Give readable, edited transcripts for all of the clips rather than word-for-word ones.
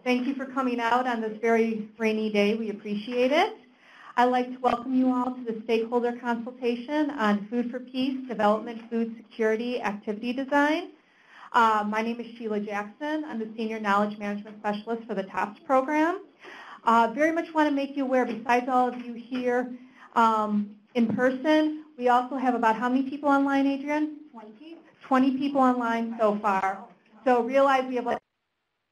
Thank you for coming out on this very rainy day. We appreciate it. I'd like to welcome you all to the Stakeholder Consultation on Food for Peace, Development, Food Security, Activity Design. My name is Sheila Jackson. I'm the Senior Knowledge Management Specialist for the TOPS program. Very much want to make you aware, besides all of you here in person, we also have about how many people online, Adrian? 20 people online so far. So realize we have a lot of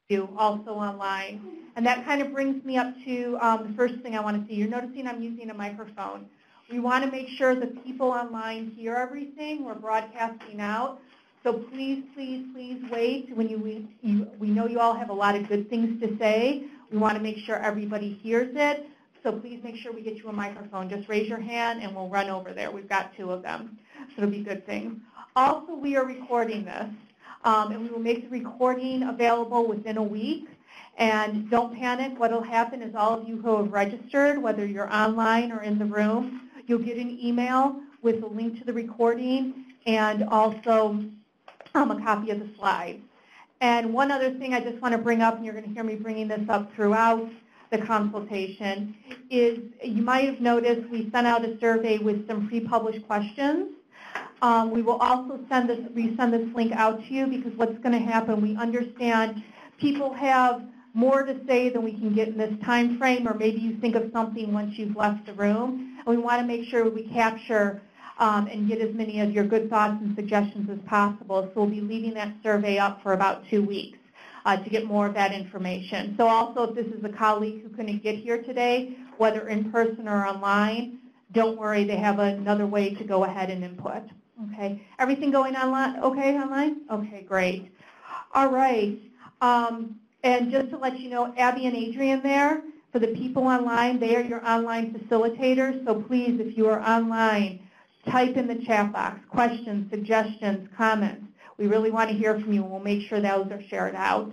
you also online. And that kind of brings me up to the first thing I want to see. You're noticing I'm using a microphone. We want to make sure that people online hear everything. We're broadcasting out. So please, please, please wait. When we know you all have a lot of good things to say. We want to make sure everybody hears it. So please make sure we get you a microphone. Just raise your hand and we'll run over there. We've got 2 of them. So it'll be good things. Also, we are recording this. And we will make the recording available within a week. And don't panic. What will happen is all of you who have registered, whether you're online or in the room, you'll get an email with a link to the recording and also a copy of the slides. And one other thing I just want to bring up, and you're going to hear me bringing this up throughout the consultation, is you might have noticed we sent out a survey with some pre-published questions. We will also resend this link out to you because what's going to happen, we understand people have more to say than we can get in this time frame, or maybe you think of something once you've left the room. And we want to make sure we capture and get as many of your good thoughts and suggestions as possible. So we'll be leaving that survey up for about 2 weeks to get more of that information. So also if this is a colleague who couldn't get here today, whether in person or online, don't worry, they have another way to go ahead and input. Okay, everything going online? Okay, online? Okay, great. All right, and just to let you know, Abby and Adrian there, for the people online, they are your online facilitators. So please, if you are online, type in the chat box, questions, suggestions, comments. We really want to hear from you, and we'll make sure those are shared out.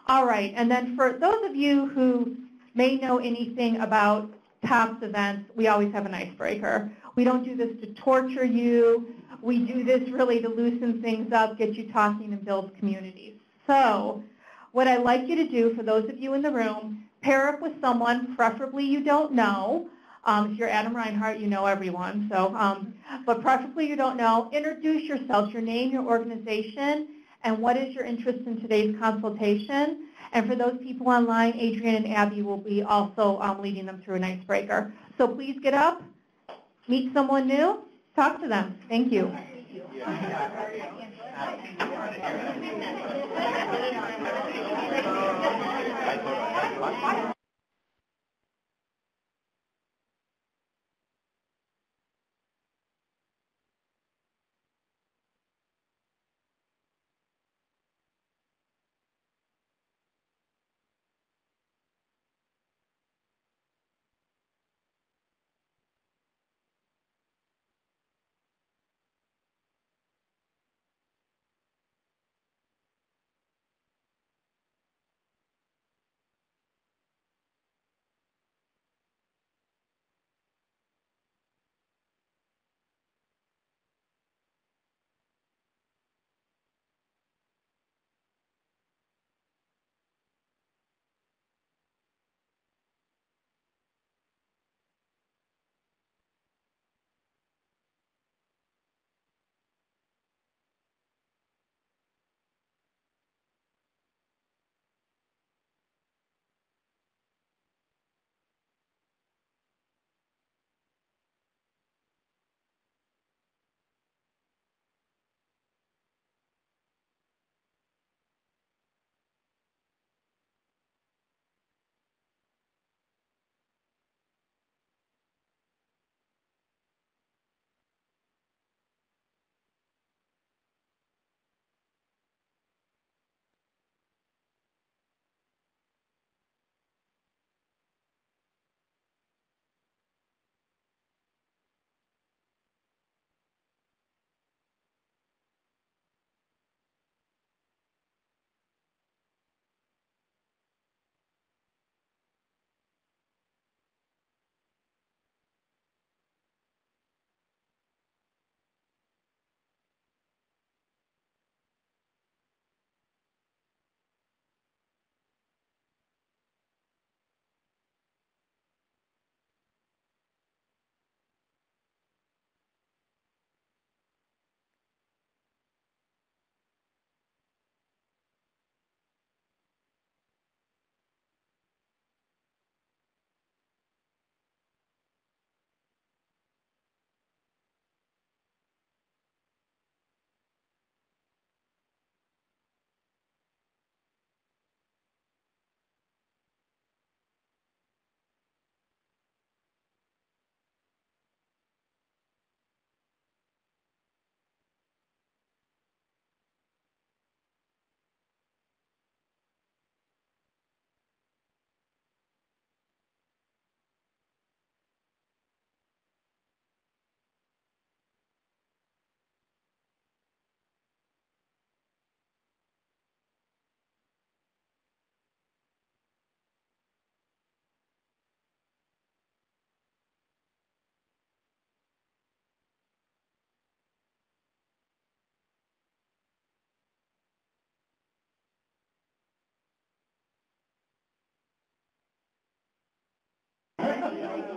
All right, and then for those of you who may know anything about TOPS events, we always have an icebreaker. We don't do this to torture you. We do this really to loosen things up, get you talking, and build communities. So what I'd like you to do, for those of you in the room, pair up with someone, preferably you don't know. If you're Adam Reinhart, you know everyone. So, but preferably you don't know. Introduce yourself, your name, your organization, and what is your interest in today's consultation. And for those people online, Adrian and Abby will be also leading them through an icebreaker. So please get up, meet someone new, talk to them. Thank you.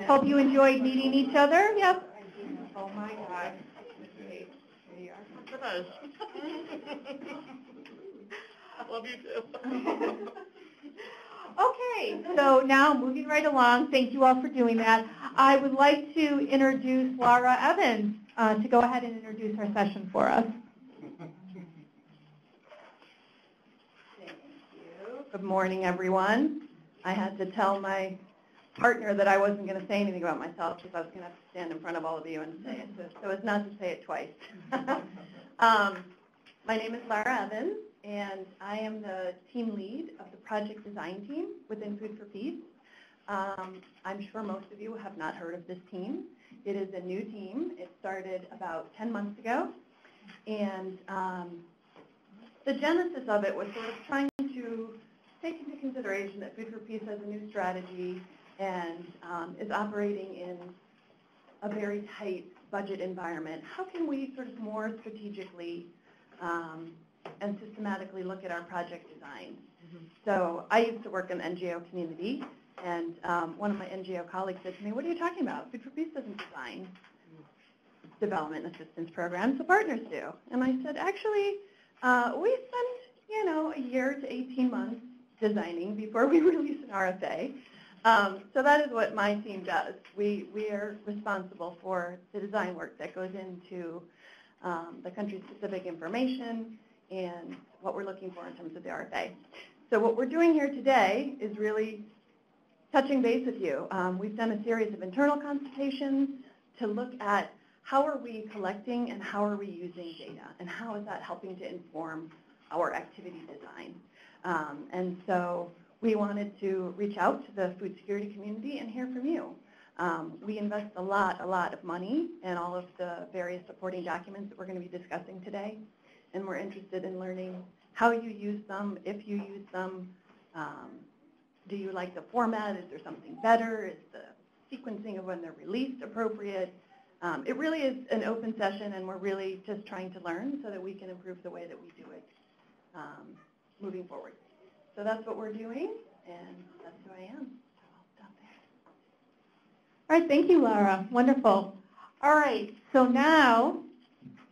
Hope you enjoyed meeting each other. Yep. Oh my gosh. Here you are. Look at us. I love you too. Okay, so now moving right along, thank you all for doing that. I would like to introduce Laura Evans to go ahead and introduce our session for us. Thank you. Good morning, everyone. I had to tell my partner that I wasn't going to say anything about myself because I was going to have to stand in front of all of you and say it, so as not to say it twice. My name is Laura Evans, and I am the team lead of the project design team within Food for Peace. I'm sure most of you have not heard of this team. It is a new team. It started about 10 months ago, and the genesis of it was sort of trying to take into consideration that Food for Peace has a new strategy and is operating in a very tight budget environment. How can we sort of more strategically and systematically look at our project design? So I used to work in the NGO community, and one of my NGO colleagues said to me, what are you talking about? Food for Peace doesn't design development assistance programs, the partners do. And I said, actually, we spend, a year to 18 months designing before we release an RFA. So that is what my team does. We are responsible for the design work that goes into the country-specific information and what we're looking for in terms of the RFA. So what we're doing here today is really touching base with you. We've done a series of internal consultations to look at how are we collecting and how are we using data, and how is that helping to inform our activity design. And so we wanted to reach out to the food security community and hear from you. We invest a lot of money in all of the various supporting documents that we're going to be discussing today, and we're interested in learning how you use them, if you use them. Do you like the format? Is there something better? Is the sequencing of when they're released appropriate? It really is an open session, and we're really just trying to learn so that we can improve the way that we do it moving forward. So that's what we're doing, and that's who I am. So I'll stop there. All right, thank you, Laura. Wonderful. All right, so now,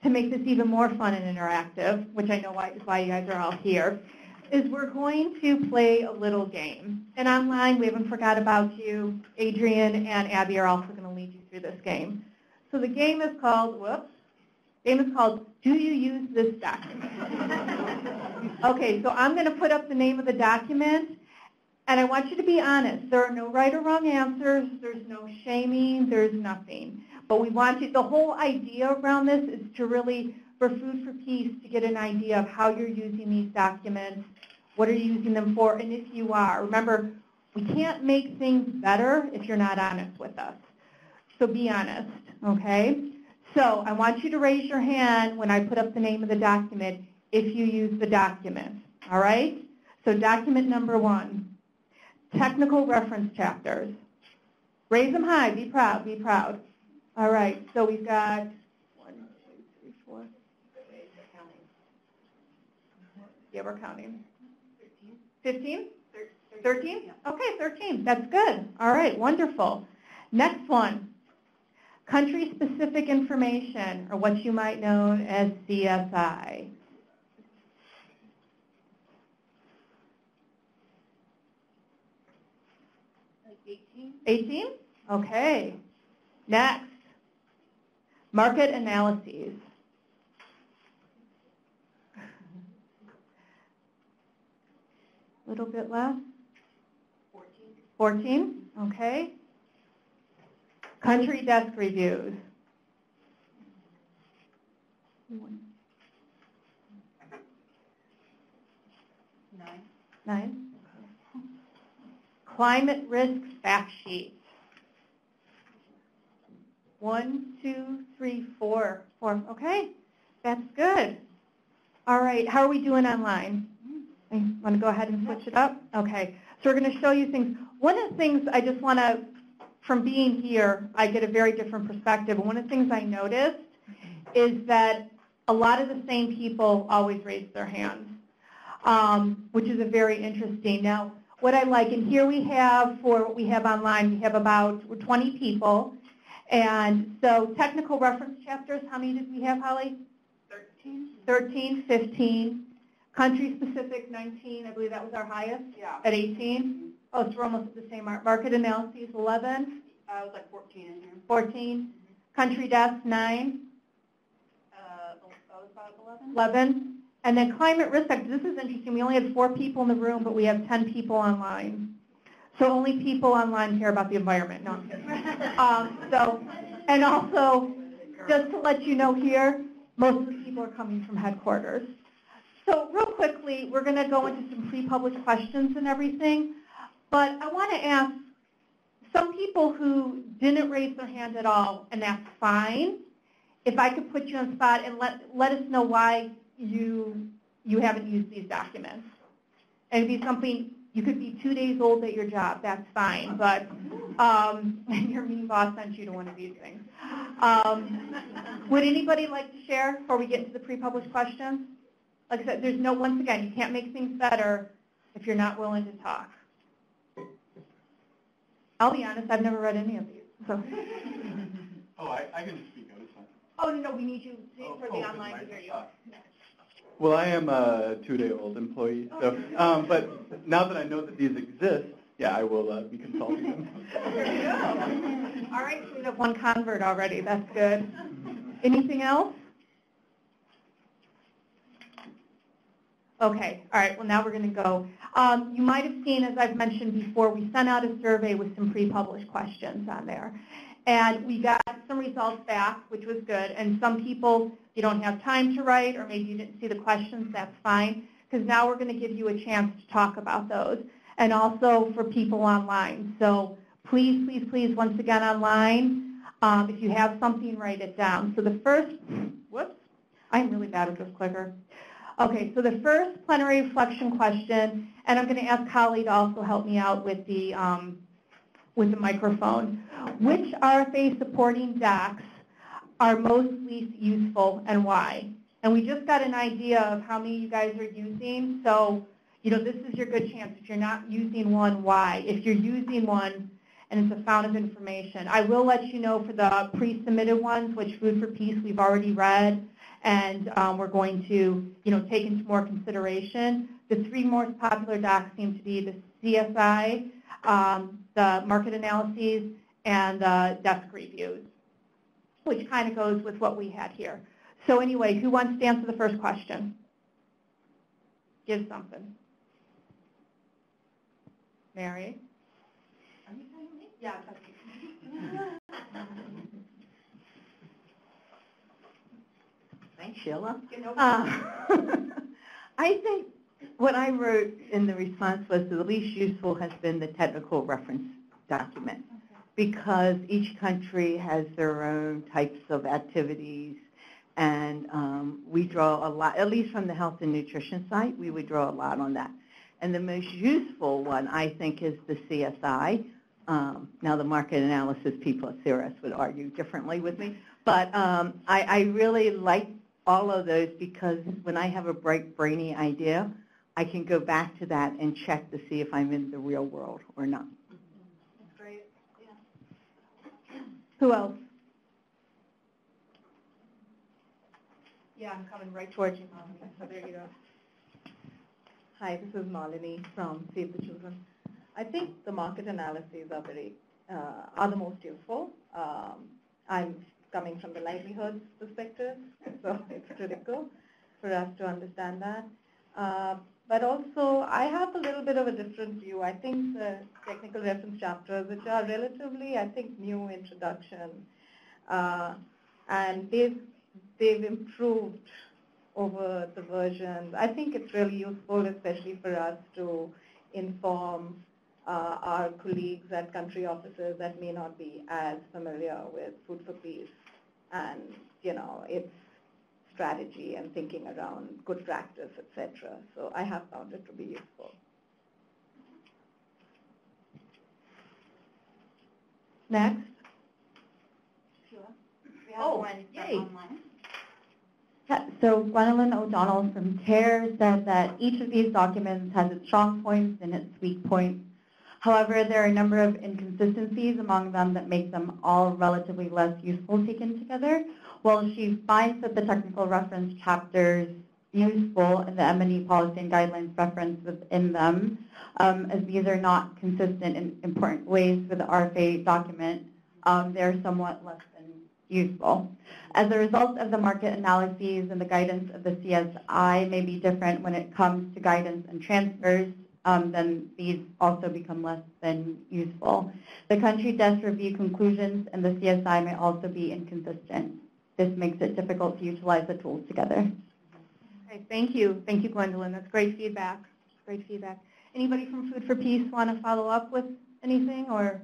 to make this even more fun and interactive, which I know is why you guys are all here, is we're going to play a little game. And online, we haven't forgot about you. Adrian and Abby are also going to lead you through this game. So the game is called, Do You Use This Document? Okay, so I'm going to put up the name of the document, and I want you to be honest. There are no right or wrong answers. There's no shaming. There's nothing. But we want you, the whole idea around this is to really, for Food for Peace, to get an idea of how you're using these documents, what are you using them for, and if you are. Remember, we can't make things better if you're not honest with us. So be honest, okay? So I want you to raise your hand when I put up the name of the document if you use the document, all right? So document number 1, technical reference chapters. Raise them high, be proud, be proud. All right, so we've got 1, 2, 3, 4. Yeah, we're counting. 15? 13? Okay, 13, that's good. All right, wonderful. Next one. Country-specific information, or what you might know as CSI. 18? Okay. Next, market analyses. A little bit less. 14? Okay. Country desk reviews. 9. Climate risk fact sheet. 1, 2, 3, 4. Okay, that's good. All right, how are we doing online? Want to go ahead and switch it up? Okay, so we're going to show you things. One of the things I just want to, from being here, I get a very different perspective. And one of the things I noticed is that a lot of the same people always raise their hands, which is a very interesting. Now, what I like, and here we have, for what we have online, we have about 20 people. And so technical reference chapters, how many did we have, Holly? 13, 15. Country-specific, 19. I believe that was our highest. Yeah. At 18. Oh, so we're almost at the same mark. Market analyses, 11. It was like 14 in here. 14. Country desk, 9. That was about 11. 11. And then climate risk factors. This is interesting. We only had 4 people in the room, but we have 10 people online. So only people online care about the environment. No, I'm kidding. And also, just to let you know here, most of the people are coming from headquarters. So real quickly, we're going to go into some pre-published questions and everything. But I want to ask some people who didn't raise their hand at all, and that's fine. If I could put you on the spot and let us know why you haven't used these documents. And it'd be something, you could be 2 days old at your job, that's fine, but your mean boss sent you to one of these things. Would anybody like to share before we get into the pre-published questions? Like I said, there's no, once again, you can't make things better if you're not willing to talk. I'll be honest, I've never read any of these. So. Oh, I can just speak out, it's fine. Oh, no, we need you for the online to hear you. Well, I am a 2-day-old employee, so, but now that I know that these exist, yeah, I will be consulting them. There you go. All right, so we have 1 convert already. That's good. Anything else? Okay, all right, well, now we're going to go. You might have seen, as I've mentioned before, we sent out a survey with some pre-published questions on there. And we got some results back, which was good. And some people, you don't have time to write, or maybe you didn't see the questions, that's fine, because now we're going to give you a chance to talk about those. And also for people online. So please, please, please, once again online, if you have something, write it down. So the first, whoops, I'm really bad with this clicker. Okay, so the first plenary reflection question, and I'm going to ask Holly to also help me out with the microphone. Which RFA supporting docs are most least useful and why? And we just got an idea of how many you guys are using, so this is your good chance. If you're not using one, why? If you're using one and it's a fountain of information. I will let you know for the pre-submitted ones, which Food for Peace we've already read, and we're going to take into more consideration. The 3 most popular docs seem to be the CSI, the market analyses, and the desk reviews, which kind of goes with what we had here. So anyway, who wants to answer the first question? Give something. Mary? Are you talking to me? Yeah, I'm talking to you. Thanks, Sheila. I think what I wrote in the response was the least useful has been the technical reference document, because each country has their own types of activities, and we draw a lot, at least from the health and nutrition site, we would draw a lot on that. And the most useful one, I think, is the CSI. Now, the market analysis people at CRS would argue differently with me, but I really like all of those, because when I have a bright, brainy idea, I can go back to that and check to see if I'm in the real world or not. That's great. Yeah. Who else? Yeah, I'm coming right towards you, Malini. So there you go. Hi, this is Malini from Save the Children. I think the market analyses are the most useful. I'm coming from the livelihoods perspective, so it's critical for us to understand that. But also, I have a little bit of a different view. I think the technical reference chapters, which are relatively, I think, new introduction, and they've improved over the versions. I think it's really useful, especially for us to inform our colleagues at country offices that may not be as familiar with Food for Peace and its strategy and thinking around good practice, etc. So I have found it to be useful. Next. We have one from online. So Gwendolyn O'Donnell from CARE said that each of these documents has its strong points and its weak points. However, there are a number of inconsistencies among them that make them all relatively less useful taken together. While she finds that the technical reference chapters useful and the M&E policy and guidelines referenced within them, as these are not consistent in important ways with the RFA document, they're somewhat less than useful. As a result of the market analyses and the guidance of the CSI may be different when it comes to guidance and transfers, then these also become less than useful. The country desk review conclusions and the CSI may also be inconsistent. This makes it difficult to utilize the tools together. Okay, thank you. Thank you, Gwendolyn. That's great feedback. Great feedback. Anybody from Food for Peace want to follow up with anything or?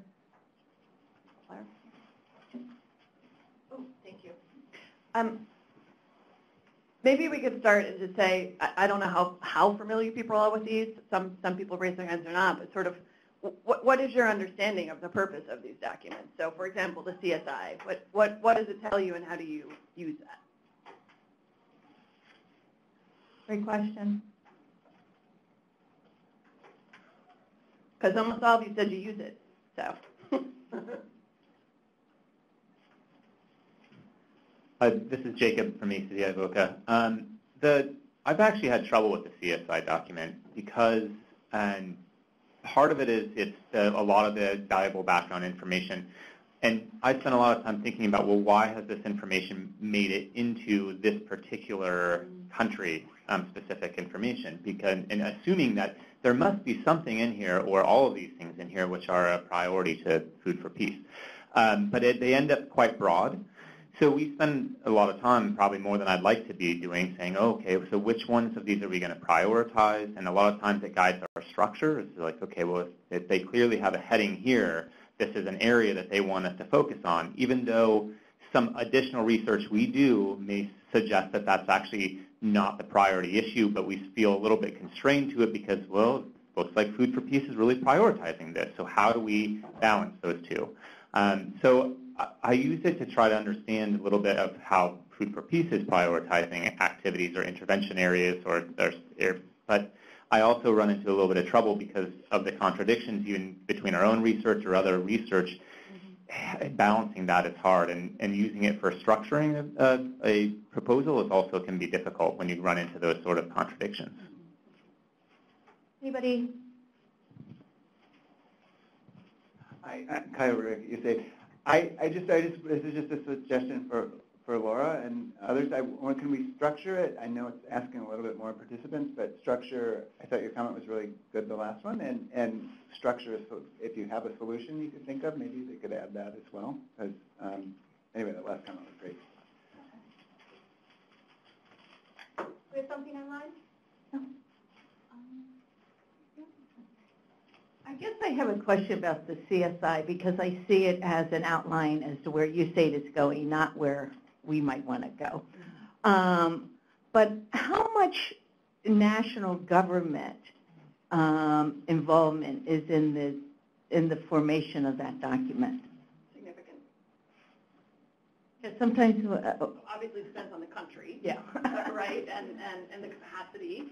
Oh, thank you. Maybe we could start and just say, I don't know how familiar people are with these. Some people raise their hands or not, but sort of what is your understanding of the purpose of these documents? So, for example, the CSI, what does it tell you and how do you use that? Great question. Because almost all of you said you use it, so. This is Jacob from ACDI VOCA. I've actually had trouble with the CSI document because part of it is it's a lot of the valuable background information. And I spent a lot of time thinking about, well, why has this information made it into this particular country-specific information? And assuming that there must be something in here or all of these things in here which are a priority to Food for Peace. But they end up quite broad. So we spend a lot of time, probably more than I'd like to be doing, saying, oh, okay, so which ones of these are we going to prioritize? And a lot of times it guides our structure. It's like, okay, well, if they clearly have a heading here, this is an area that they want us to focus on, even though some additional research we do may suggest that that's actually not the priority issue, but we feel a little bit constrained to it because, well, it looks like Food for Peace is really prioritizing this. So how do we balance those two? So I use it to try to understand a little bit of how Food for Peace is prioritizing activities or intervention areas, but I also run into a little bit of trouble because of the contradictions even between our own research or other research. Balancing that is hard, and using it for structuring a proposal is also can be difficult when you run into those sort of contradictions. Anybody? Kyle Rick, you say, this is just a suggestion for Laura and others. Can we structure it? I know it's asking a little bit more participants, but structure, I thought your comment was really good, the last one, and structure, if you have a solution you could think of, maybe they could add that as well. Because anyway, that last comment was great. We have something online? No. I guess I have a question about the CSI because I see it as an outline as to where you say it's going, not where we might want to go. But how much national government involvement is in the formation of that document? Significant. Sometimes, Obviously it depends on the country. yeah. Right, and the capacity.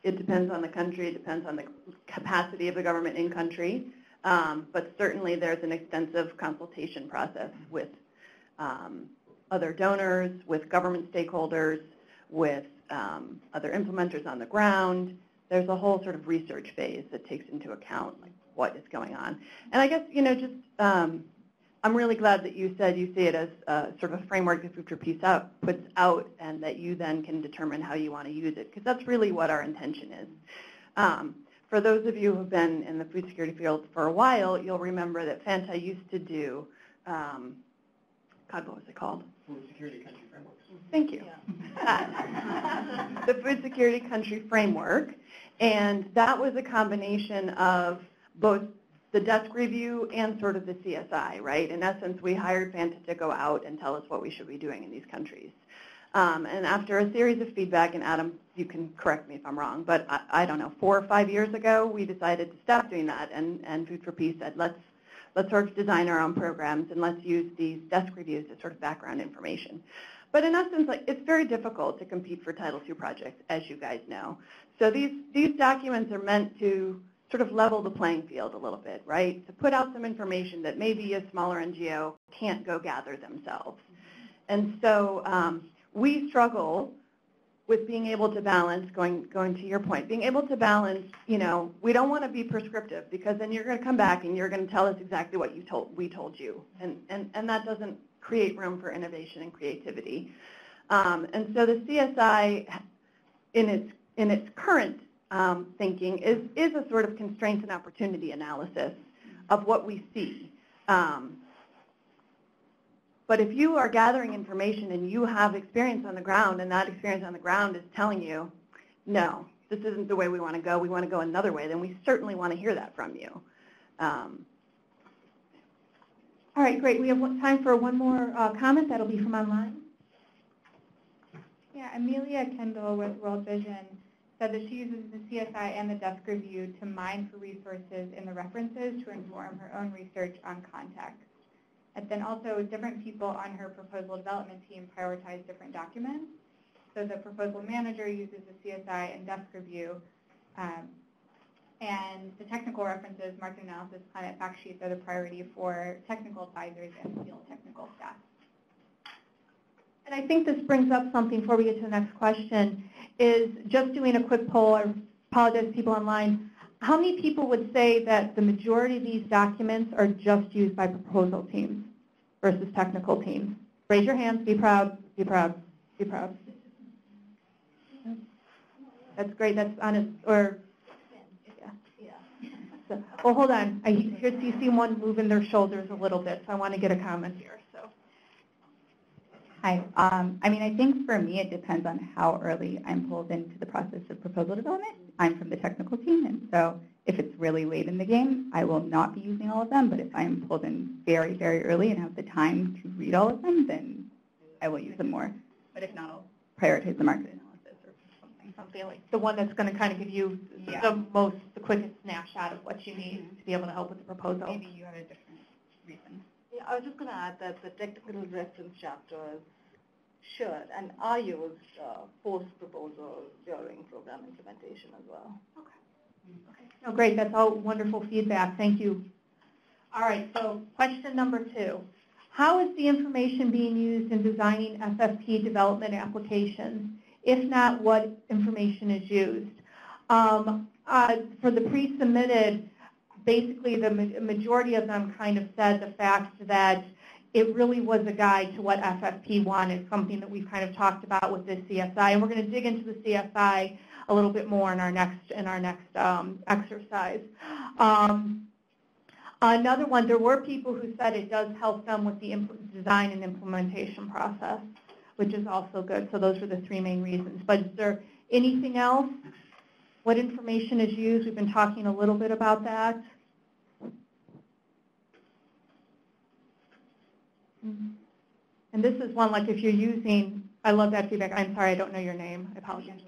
It depends on the country. It depends on the capacity of the government in country. But certainly there's an extensive consultation process with other donors, with government stakeholders, with other implementers on the ground. There's a whole sort of research phase that takes into account like what is going on. And I guess, I'm really glad that you said you see it as sort of a framework that Food for Peace puts out and that you then can determine how you want to use it, because that's really what our intention is. For those of you who have been in the food security field for a while, you'll remember that FANTA used to do, God, what was it called? Food Security Country Framework. Thank you. Yeah. The Food Security Country Framework, and that was a combination of both the desk review and sort of the CSI, right? In essence, we hired FANTA to go out and tell us what we should be doing in these countries. And after a series of feedback, and Adam, you can correct me if I'm wrong, but I don't know, 4 or 5 years ago, we decided to stop doing that, and Food for Peace said, let's sort of design our own programs, and let's use these desk reviews as sort of background information. But in essence, like, it's very difficult to compete for Title II projects, as you guys know. So these documents are meant to sort of level the playing field a little bit, right? To put out some information that maybe a smaller NGO can't go gather themselves. And so we struggle with being able to balance, going to your point, being able to balance, you know, we don't want to be prescriptive because then you're going to come back and you're going to tell us exactly what we told you. And that doesn't create room for innovation and creativity. And so the CSI, in its current thinking, is a sort of constraints and opportunity analysis of what we see. But if you are gathering information and you have experience on the ground and that experience on the ground is telling you, no, this isn't the way we want to go another way, then we certainly want to hear that from you. All right, great. We have time for one more comment. That'll be from online. Yeah, Amelia Kendall with World Vision said that she uses the CSI and the desk review to mine for resources in the references to inform her own research on context. And then also different people on her proposal development team prioritize different documents. So the proposal manager uses the CSI and desk review, and the technical references, market analysis, climate fact sheets are the priority for technical advisors and field technical staff. And I think this brings up something before we get to the next question, is just doing a quick poll. I apologize to people online. How many people would say that the majority of these documents are just used by proposal teams versus technical teams? Raise your hands. Be proud. Be proud. Be proud. That's great. That's honest. Or yeah. So, well, hold on. You see one moving their shoulders a little bit, so I want to get a comment here. So. Hi. I mean, I think for me it depends on how early I'm pulled into the process of proposal development. I'm from the technical team, and so if it's really late in the game, I will not be using all of them. But if I'm pulled in very, very early and have the time to read all of them, then I will use them more. But if not, I'll prioritize the market analysis or something. Something like the one that's going to kind of give you the quickest snapshot of what you need to be able to help with the proposal. Maybe you have a different reason. Yeah, I was just going to add that the technical reference chapters should and are used post-proposal during program implementation as well. Okay. Oh, great. That's all wonderful feedback. Thank you. All right, so question number 2. How is the information being used in designing FFP development applications? If not, what information is used? For the pre-submitted, basically the majority of them kind of said the fact that it really was a guide to what FFP wanted, something that we've kind of talked about with this CSI. And we're going to dig into the CSI a little bit more in our next exercise. Another one, there were people who said it does help them with the design and implementation process, which is also good. So those were the 3 main reasons. But is there anything else? What information is used? We've been talking a little bit about that. And this is one, like if you're using, I love that feedback. I'm sorry, I don't know your name. I apologize.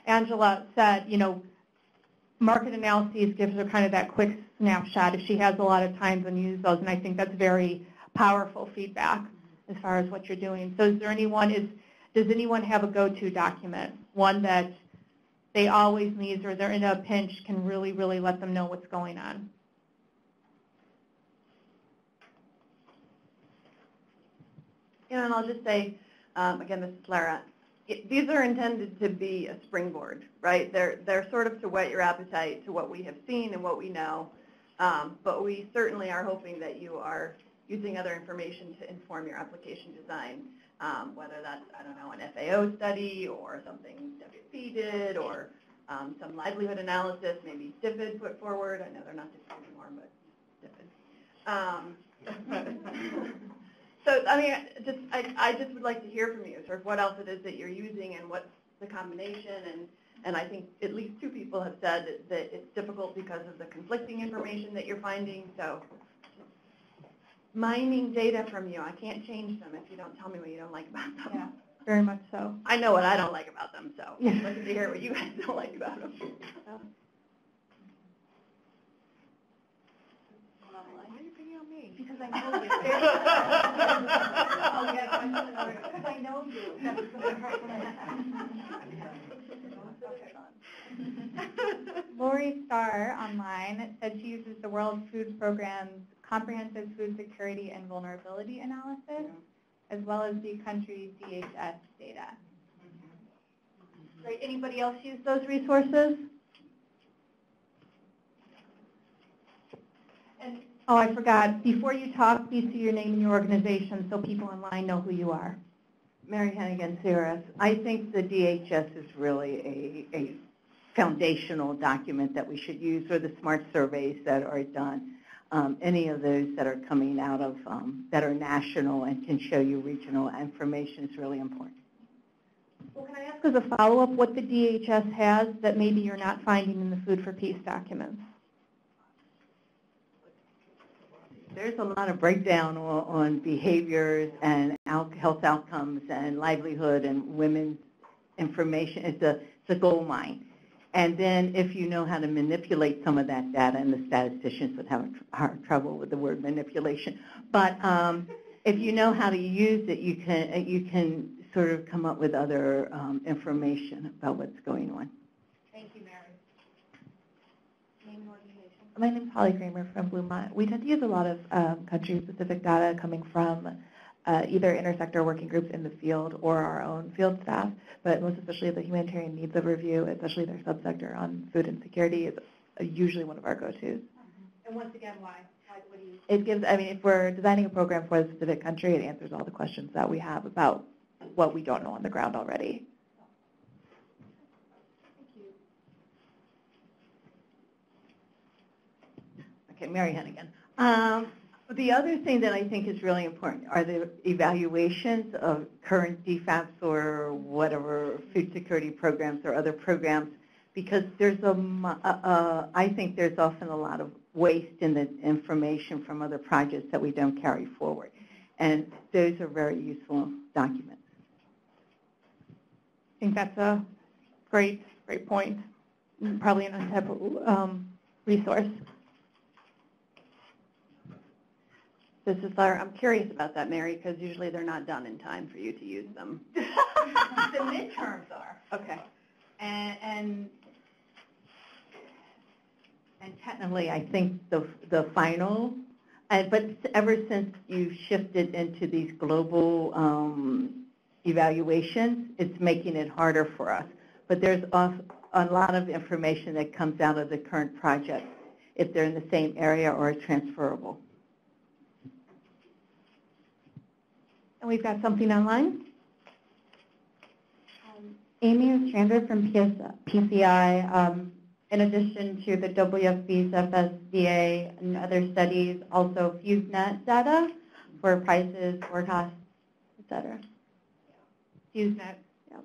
Angela said, you know, market analyses gives her kind of that quick snapshot if she has a lot of time to use those, and I think that's very powerful feedback as far as what you're doing. So is there anyone, does anyone have a go-to document, one that they always need or they're in a pinch can really, really let them know what's going on? Yeah, and I'll just say, again, this is Lara. These are intended to be a springboard, right? They're sort of to whet your appetite to what we have seen and what we know. But we certainly are hoping that you are using other information to inform your application design, whether that's, I don't know, an FAO study or something WFP did or some livelihood analysis, maybe DFID put forward. I know they're not DFID anymore, but DFID. So, I mean, I just would like to hear from you, sort of what else it is that you're using and what's the combination. And I think at least 2 people have said that it's difficult because of the conflicting information that you're finding. So mining data from you, I can't change them if you don't tell me what you don't like about them. Yeah, very much so. I know what I don't like about them, so I'm looking to hear what you guys don't like about them. online. Why are you picking on me? Because I know you. Oh, yeah, because I know you. That's Lori Starr online said she uses the World Food Program's Comprehensive Food Security and Vulnerability Analysis, as well as the country's DHS data. Great. Anybody else use those resources? And oh, I forgot. Before you talk, please do your name and your organization so people online know who you are. Mary Hennigan, CRS. I think the DHS is really a foundational document that we should use, or the SMART surveys that are done. Any of those that are coming out of, that are national and can show you regional information is really important. Well, can I ask as a follow-up what the DHS has that maybe you're not finding in the Food for Peace documents? There's a lot of breakdown on behaviors and health outcomes and livelihood and women's information. It's a gold mine. And then if you know how to manipulate some of that data, and the statisticians would have hard trouble with the word manipulation, but if you know how to use it, you can sort of come up with other information about what's going on. Thank you, Mary. Name and organization. My name is Holly Kramer from Bluemont. We tend to use a lot of country-specific data coming from either intersector working groups in the field or our own field staff, but most especially the humanitarian needs overview, especially their subsector on food insecurity, is usually one of our go-tos. And once again, why? What do you? It gives, I mean, if we're designing a program for a specific country, it answers all the questions that we have about what we don't know on the ground already. Okay, Mary Hennigan. The other thing that I think is really important are the evaluations of current DFAPs or whatever food security programs or other programs, because there's I think there's often a lot of waste in the information from other projects that we don't carry forward. And those are very useful documents. I think that's a great point. Probably an untapped resource. This is Laura. I'm curious about that, Mary, because usually they're not done in time for you to use them. The midterms are. Okay. And technically, I think the final, but ever since you've shifted into these global evaluations, it's making it harder for us. But there's a lot of information that comes out of the current project if they're in the same area or transferable. And we've got something online. Amy Ostrander from PCI. In addition to the WFB's FSDA and other studies, also FuseNet data for prices, forecasts, et cetera. FuseNet. Yeah.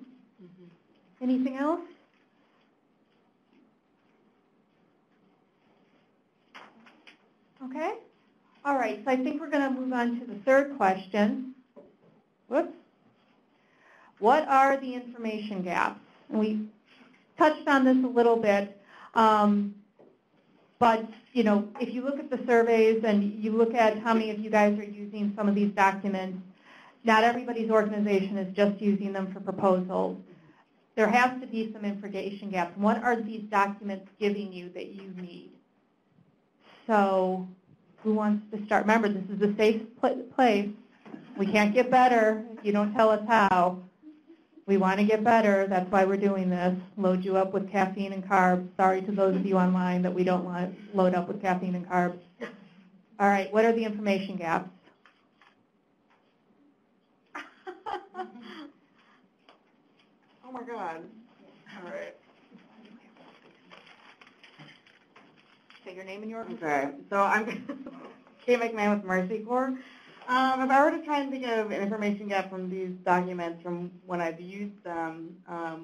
Anything else? Okay. All right. So I think we're going to move on to the third question. Whoops. What are the information gaps? And we touched on this a little bit, but you know, if you look at the surveys and you look at how many of you guys are using some of these documents, not everybody's organization is just using them for proposals. There has to be some information gaps. What are these documents giving you that you need? So who wants to start? Remember, this is a safe place. We can't get better if you don't tell us how. We want to get better. That's why we're doing this. Load you up with caffeine and carbs. Sorry to those of you online that we don't want to load up with caffeine and carbs. All right, what are the information gaps? Oh my God. All right. Say your name and your organization. Okay, so I'm Kate McMahon with Mercy Corps. If I were to try and think of an information gap from these documents from when I've used them,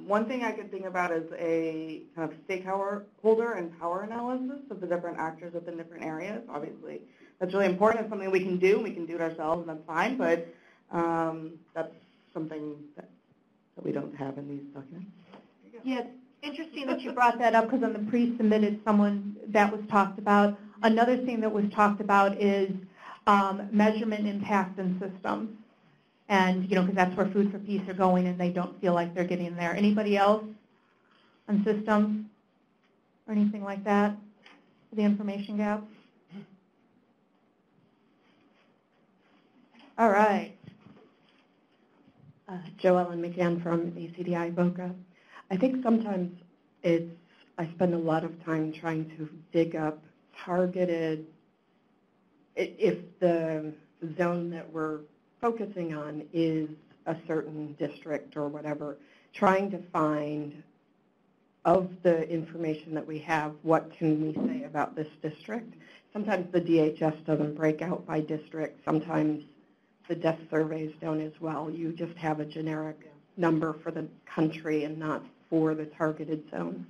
one thing I could think about is a kind of stakeholder and power analysis of the different actors within different areas. Obviously, that's really important. It's something we can do. We can do it ourselves, and that's fine, but that's something that we don't have in these documents. Yeah, it's interesting that you brought that up because on the pre-submitted someone that was talked about. Another thing that was talked about is measurement impact and systems. And, because that's where Food for Peace are going and they don't feel like they're getting there. Anybody else on systems or anything like that? The information gap? All right. Joellen McGann from ACDI Boca. I think sometimes I spend a lot of time trying to dig up targeted, if the zone that we're focusing on is a certain district or whatever, trying to find of the information that we have, what can we say about this district? Sometimes the DHS doesn't break out by district. Sometimes the death surveys don't as well. You just have a generic number for the country and not for the targeted zone.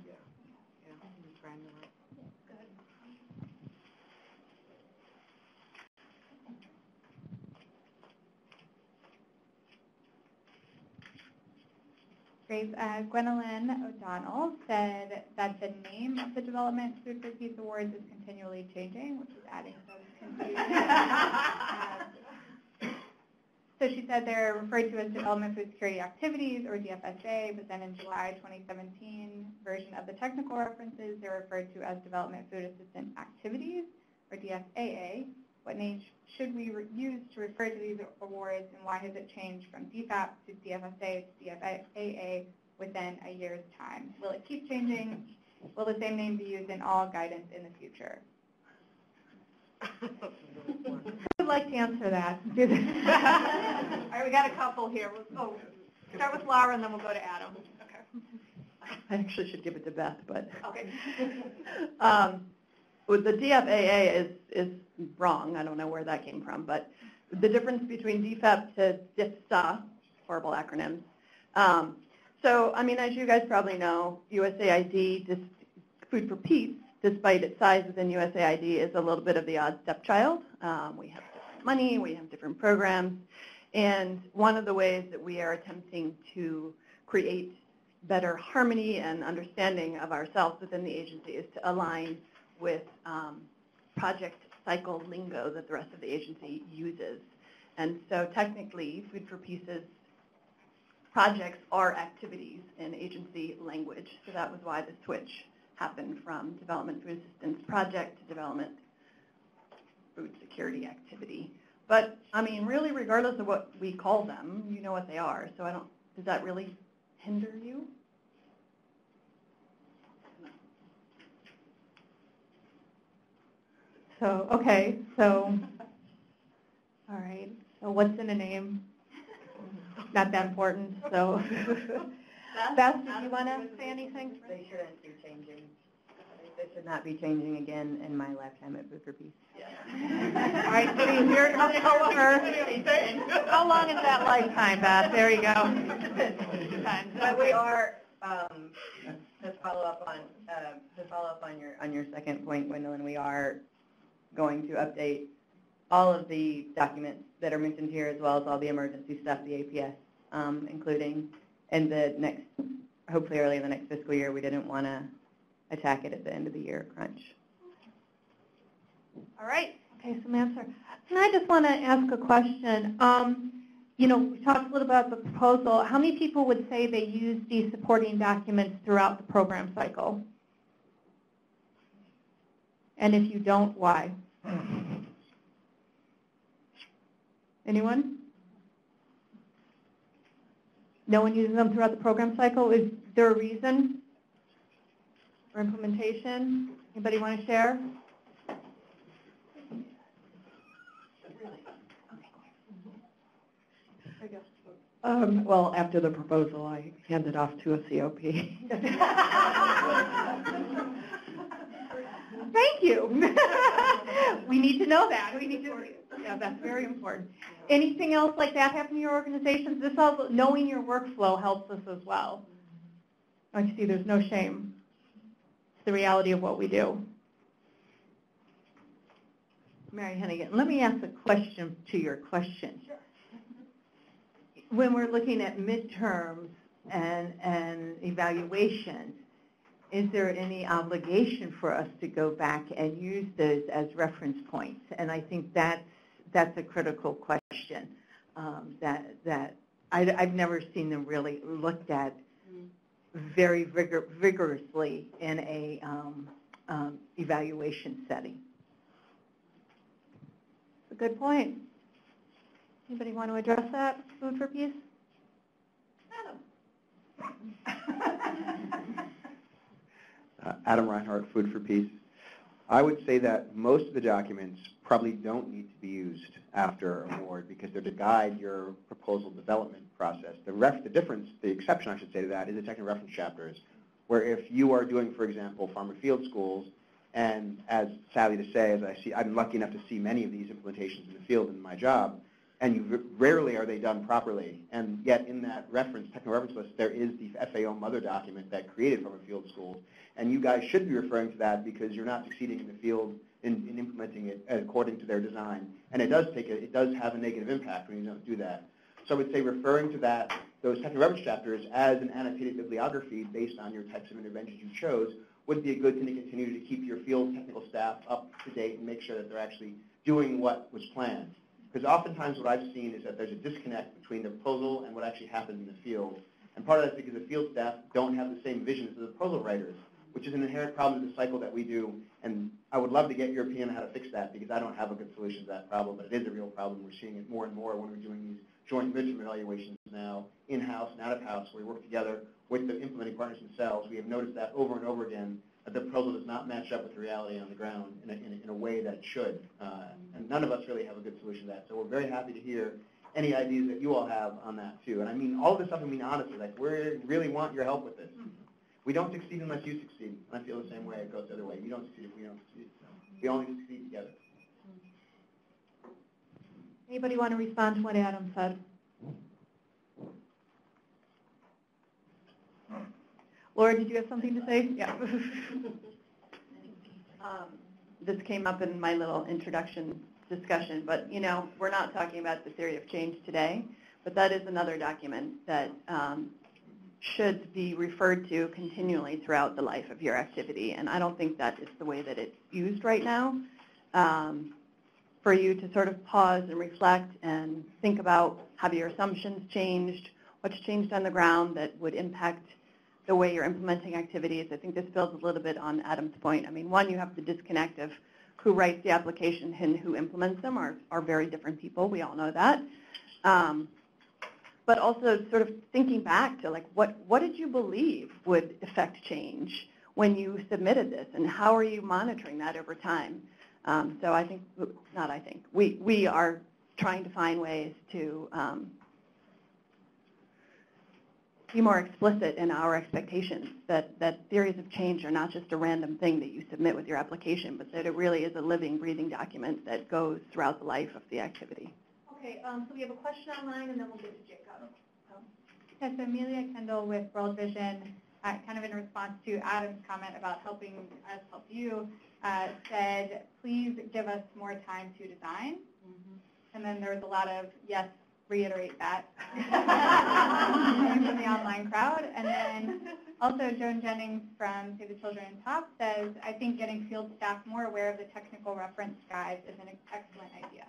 Great. Gwendolyn O'Donnell said that the name of the Development Food for Peace Awards is continually changing, which is adding some confusion. So she said they're referred to as Development Food Security Activities, or DFSA, but then in July 2017 version of the technical references, they're referred to as Development Food Assistance Activities, or DFAA. What name should we use to refer to these awards, and why has it changed from DFAP to DFSA to DFAA within a year's time? Will it keep changing? Will the same name be used in all guidance in the future? Who would like to answer that? All right, we got a couple here. We'll start with Laura, and then we'll go to Adam. Okay. I actually should give it to Beth, but. Okay. The DFAA is wrong. I don't know where that came from, but the difference between DFAP to DFSA, horrible acronyms. So, I mean, as you guys probably know, USAID, Food for Peace, despite its size within USAID, is a little bit of the odd stepchild. We have different money, we have different programs, and one of the ways that we are attempting to create better harmony and understanding of ourselves within the agency is to align with project cycle lingo that the rest of the agency uses. And so technically, Food for Peace's projects are activities in agency language. So that was why the switch happened from Development Food Assistance Project to Development Food Security Activity. But, I mean, really, regardless of what we call them, you know what they are. So does that really hinder you? So, okay, so, all right, so what's in a name? Not that important, so. Beth, do you want to say anything? They shouldn't be changing. They should not be changing again in my lifetime at Food for Peace. Yeah. All right, so you're going to go over. How long is that lifetime, Beth? There you go. But we are, to follow up on your second point, Gwendolyn, we are going to update all of the documents that are mentioned here, as well as all the emergency stuff, the APS, including in the next, hopefully early in the next fiscal year. We didn't want to attack it at the end of the year crunch. All right. Okay, Samantha. And I just want to ask a question. We talked a little about the proposal. How many people would say they use these supporting documents throughout the program cycle? And if you don't, why? Anyone? No one uses them throughout the program cycle? Is there a reason for implementation? Anybody want to share? Well, after the proposal, I handed off to a COP. Thank you. We need to know that. Yeah, that's very important. Anything else like that happen in your organizations? This also, knowing your workflow helps us as well. Like you see, there's no shame. It's the reality of what we do. Mary Hennigan, let me ask a question to your question. Sure. When we're looking at midterms and evaluation, is there any obligation for us to go back and use those as reference points? And I think that's a critical question that I've never seen them really looked at very vigorously in a evaluation setting. A good point. Anybody want to address that? Food for Peace? Adam Reinhardt, Food for Peace. I would say that most of the documents probably don't need to be used after award because they're to guide your proposal development process. The exception I should say to that is the technical reference chapters, where if you are doing, for example, farmer field schools, and as sadly to say, I'm lucky enough to see many of these implementations in the field in my job, and rarely are they done properly. And yet in that technical reference list, there is the FAO mother document that created farmer field schools. And you guys should be referring to that because you're not succeeding in the field in implementing it according to their design. And it does have a negative impact when you don't do that. So I would say referring to those technical reference chapters as an annotated bibliography based on your types of interventions you chose would be a good thing to continue to keep your field technical staff up to date and make sure that they're actually doing what was planned. Because oftentimes what I've seen is that there's a disconnect between the proposal and what actually happens in the field. And part of that is because the field staff don't have the same vision as the proposal writers, which is an inherent problem in the cycle that we do. And I would love to get your opinion on how to fix that because I don't have a good solution to that problem, but it is a real problem. We're seeing it more and more when we're doing these joint midterm evaluations now, in-house and out-of-house, where we work together with the implementing partners themselves. We have noticed that over and over again, that the proposal does not match up with the reality on the ground in a way that it should. And none of us really have a good solution to that. So we're very happy to hear any ideas that you all have on that too. And I mean all this stuff, I mean honestly, like we really want your help with this. We don't succeed unless you succeed. And I feel the same way. It goes the other way. You don't succeed if we don't succeed. So we only succeed together. Anybody want to respond to what Adam said? Laura, did you have something to say? Yeah. This came up in my little introduction discussion, but we're not talking about the theory of change today, but that is another document that should be referred to continually throughout the life of your activity, and I don't think that is the way that it's used right now. For you to sort of pause and reflect and think about, have your assumptions changed, what's changed on the ground that would impact the way you're implementing activities. I think this builds a little bit on Adam's point. I mean, one, you have the disconnect of who writes the application and who implements them are very different people. We all know that. But also sort of thinking back to like, what did you believe would affect change when you submitted this, and how are you monitoring that over time? So I think, we are trying to find ways to be more explicit in our expectations, that theories of change are not just a random thing that you submit with your application, but that it really is a living, breathing document that goes throughout the life of the activity. Okay, so we have a question online, and then we'll get to Jacob. Yes, Amelia Kendall with World Vision, kind of in response to Adam's comment about helping us help you, said, please give us more time to design. And then there was a lot of, yes, reiterate that from the online crowd. And then also Joan Jennings from Save the Children in Top says, I think getting field staff more aware of the technical reference guides is an excellent idea.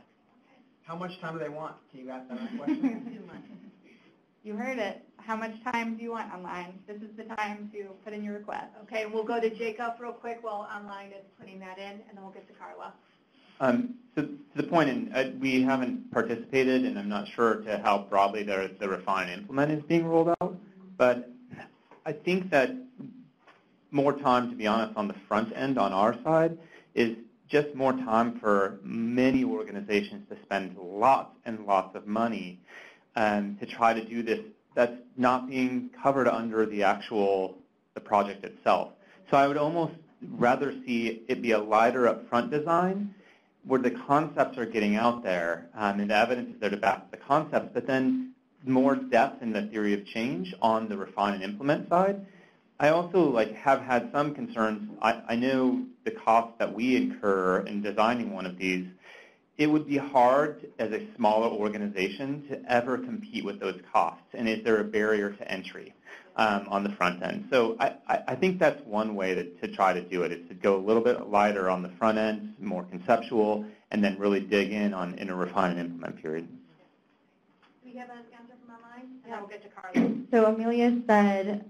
How much time do they want? Can you ask that question? Too much. You heard it. How much time do you want online? This is the time to put in your request. Okay, we'll go to Jacob real quick while online is putting that in, and then we'll get to Carla. So to the point, we haven't participated, and I'm not sure to how broadly the refine and implement is being rolled out, but I think that more time, to be honest, on the front end on our side is just more time for many organizations to spend lots and lots of money to try to do this that's not being covered under the project itself. So I would almost rather see it be a lighter upfront design where the concepts are getting out there and the evidence is there to back the concepts, but then more depth in the theory of change on the refine and implement side. I also have had some concerns. I know the cost that we incur in designing one of these. It would be hard as a smaller organization to ever compete with those costs, and is there a barrier to entry? on the front end. So I think that's one way to try to do it, is to go a little bit lighter on the front end, more conceptual, and then really dig in a refine and implement period. Do we have an answer from online? And then we'll get to Carla. So Amelia said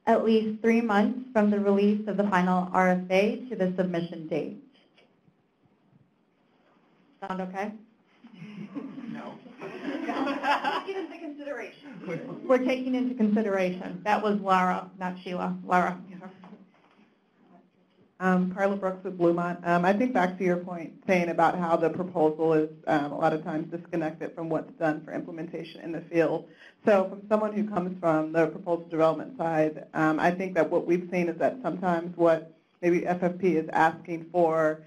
at least 3 months from the release of the final RFA to the submission date. Sound okay? No. Take into consideration. We're taking into consideration. That was Laura, not Sheila. Laura. Carla Brooks with Bluemont. I think back to your point saying about how the proposal is a lot of times disconnected from what's done for implementation in the field. So from someone who comes from the proposal development side, I think that what we've seen is that sometimes what maybe FFP is asking for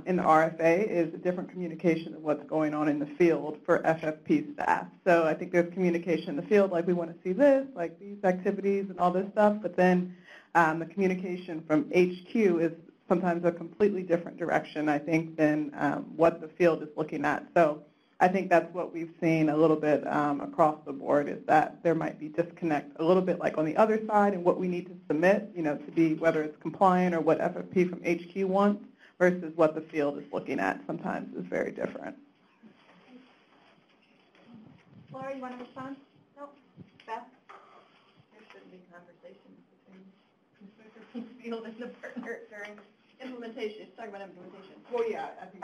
in the RFA is a different communication of what's going on in the field for FFP staff. So I think there's communication in the field, like we want to see this, like these activities and all this stuff, but then the communication from HQ is sometimes a completely different direction, I think, than what the field is looking at. So I think that's what we've seen a little bit across the board, is that there might be disconnect a little bit like on the other side and what we need to submit, to be, whether it's compliant or what FFP from HQ wants, versus what the field is looking at sometimes is very different. Laura, you want to respond? No? Beth? There shouldn't be conversations between the field and the partner during implementation. Let's talk about implementation. Well, yeah, I think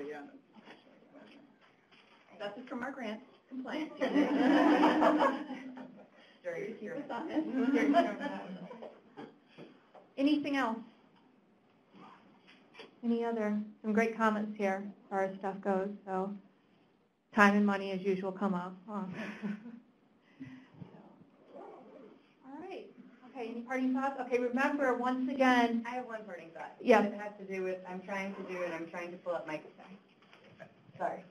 yeah. That's just from our grant compliance. Anything else? Some great comments here as far as stuff goes. So time and money, as usual, come up. All right. Okay, any parting thoughts? Okay, remember, once again. I have one parting thought. Yeah. It has to do with, I'm trying to pull up my, sorry.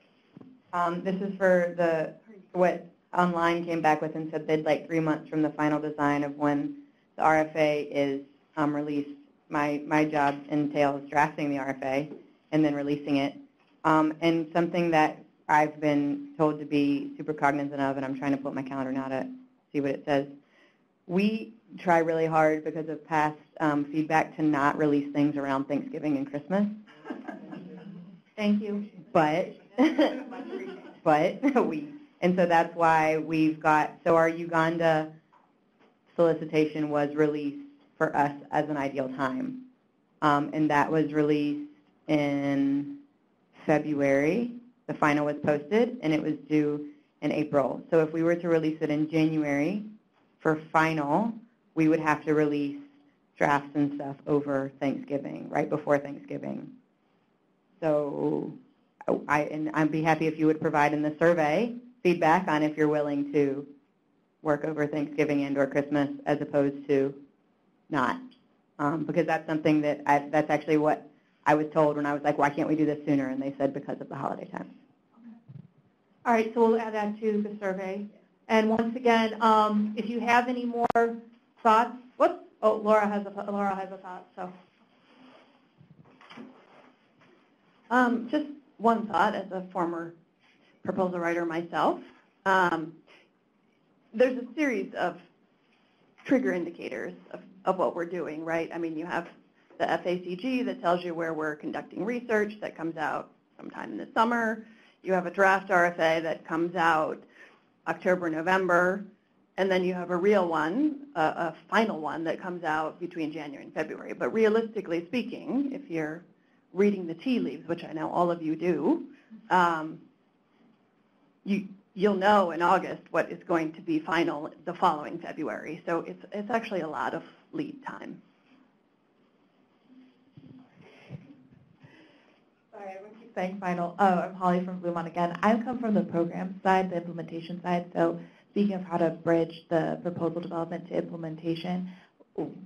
This is for what online came back with and said they'd like 3 months from the final design of when the RFA is released. My job entails drafting the RFA and then releasing it. And something that I've been told to be super cognizant of, and I'm trying to put my calendar now to see what it says. We try really hard because of past feedback to not release things around Thanksgiving and Christmas. Thank you. But and so that's why we've got, so our Uganda solicitation was released for us as an ideal time. And that was released in February. The final was posted, and it was due in April. So if we were to release it in January for final, we would have to release drafts and stuff over Thanksgiving, right before Thanksgiving. So I'd be happy if you would provide in the survey feedback on if you're willing to work over Thanksgiving and or Christmas as opposed to not, because that's something that that's actually what I was told when I was like, why can't we do this sooner? And they said because of the holiday time. All right, so we'll add that to the survey. And once again, if you have any more thoughts, whoops, oh, Laura has a thought. So, just one thought as a former proposal writer myself. There's a series of trigger indicators of what we're doing, right? I mean, you have the FACG that tells you where we're conducting research that comes out sometime in the summer. You have a draft RFA that comes out October, November, and then you have a real one, a final one that comes out between January and February. But realistically speaking, if you're reading the tea leaves, which I know all of you do, you'll know in August what is going to be final the following February. So it's actually a lot of lead time. Sorry, I won't keep saying final. I'm Holly from Bluemont again. I come from the program side, the implementation side. So speaking of how to bridge the proposal development to implementation,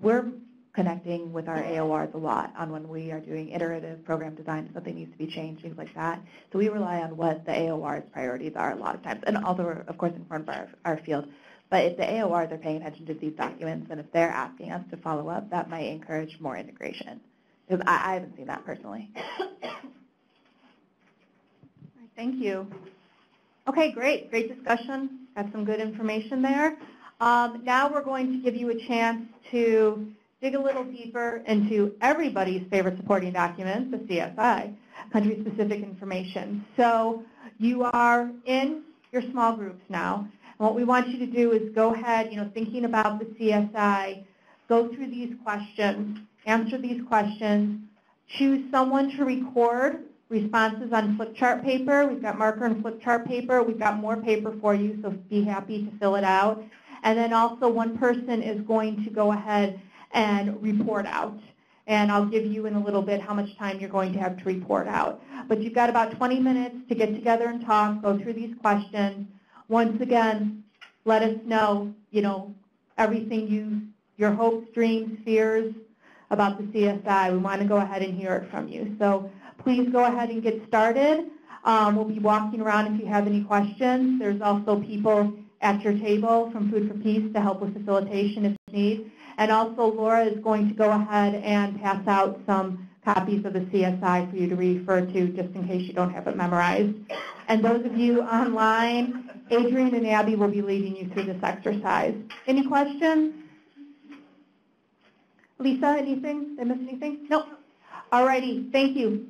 we're connecting with our AORs a lot on when we are doing iterative program design, something needs to be changed, things like that. So we rely on what the AOR's priorities are a lot of times, and also we're, of course, informed by our field. But if the AORs are paying attention to these documents, and if they're asking us to follow up, that might encourage more integration. Because I haven't seen that personally. thank you. Okay, great discussion. Got some good information there. Now we're going to give you a chance to dig a little deeper into everybody's favorite supporting document, the CSI, country-specific information. So you are in your small groups now. And what we want you to do is go ahead, thinking about the CSI, go through these questions, answer these questions, choose someone to record responses on flip chart paper. We've got marker and flip chart paper. We've got more paper for you, so be happy to fill it out. And then also one person is going to go ahead and report out. And I'll give you in a little bit how much time you're going to have to report out. But you've got about 20 minutes to get together and talk, go through these questions. Once again, let us know, everything your hopes, dreams, fears about the CSI. We want to go ahead and hear it from you. So please go ahead and get started. We'll be walking around if you have any questions. There's also people at your table from Food for Peace to help with facilitation if you need. And also Laura is going to go ahead and pass out some copies of the CSI for you to refer to just in case you don't have it memorized. And those of you online, Adrian and Abby will be leading you through this exercise. Any questions? Lisa, anything? Did I miss anything? Nope. All righty. Thank you.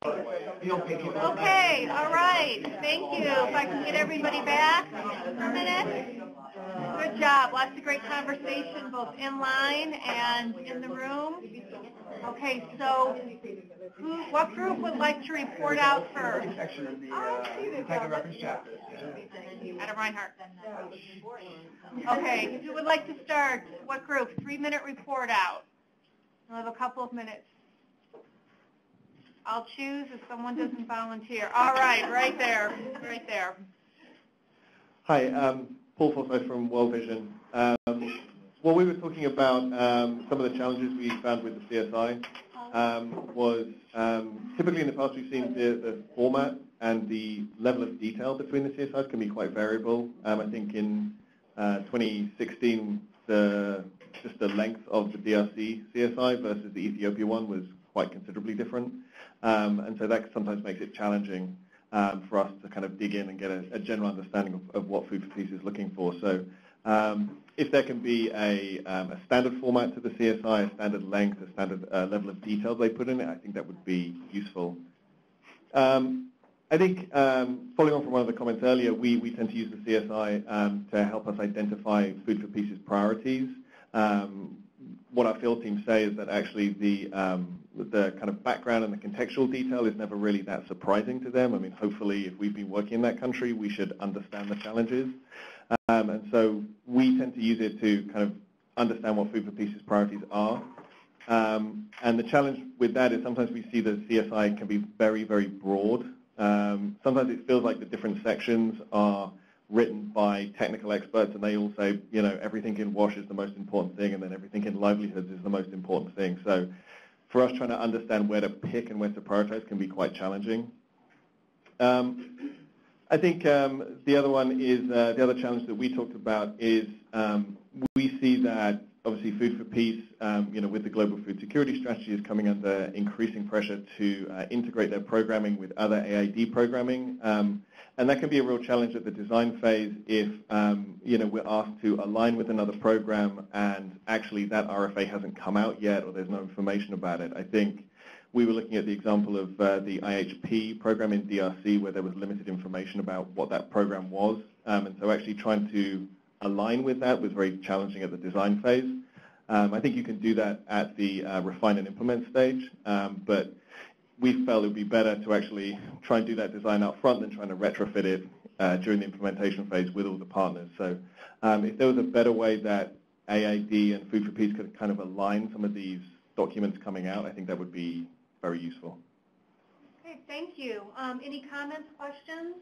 Okay, all right. Thank you. If I can get everybody back for a minute. Good job. Lots of great conversation, both in line and in the room. Okay, so what group would like to report out first? Technical reference chapter. Adam Reinhardt. Okay, who would like to start? What group? 3-minute report out. We'll have a couple of minutes. I'll choose if someone doesn't volunteer. All right, right there, right there. Hi, Paul Forsyth from World Vision. What we were talking about, some of the challenges we found with the CSI was typically in the past we've seen the format and the level of detail between the CSIs can be quite variable. I think in 2016, just the length of the DRC CSI versus the Ethiopia one was quite considerably different. And so that sometimes makes it challenging for us to kind of dig in and get a general understanding of what Food for Peace is looking for. So if there can be a standard format to the CSI, a standard length, a standard level of detail they put in it, I think that would be useful. I think following on from one of the comments earlier, we tend to use the CSI to help us identify Food for Peace's priorities. What our field teams say is that actually the kind of background and the contextual detail is never really that surprising to them. I mean, hopefully, if we've been working in that country, we should understand the challenges. And so we tend to use it to kind of understand what Food for Peace's priorities are. And the challenge with that is sometimes we see the CSI can be very, very broad. Sometimes it feels like the different sections are written by technical experts, and they all say, you know, everything in WASH is the most important thing, and then everything in livelihoods is the most important thing. So for us trying to understand where to pick and where to prioritize can be quite challenging. I think the other one is, the other challenge that we talked about is we see that obviously Food for Peace, you know, with the global food security strategy is coming under increasing pressure to integrate their programming with other AID programming. And that can be a real challenge at the design phase if, you know, we're asked to align with another program and actually that RFA hasn't come out yet or there's no information about it. I think we were looking at the example of the IHP program in DRC where there was limited information about what that program was. And so actually trying to align with that was very challenging at the design phase. I think you can do that at the refine and implement stage, but we felt it would be better to actually try and do that design up front than trying to retrofit it during the implementation phase with all the partners. So if there was a better way that AID and Food for Peace could kind of align some of these documents coming out, I think that would be very useful. Okay, thank you. Any comments, questions?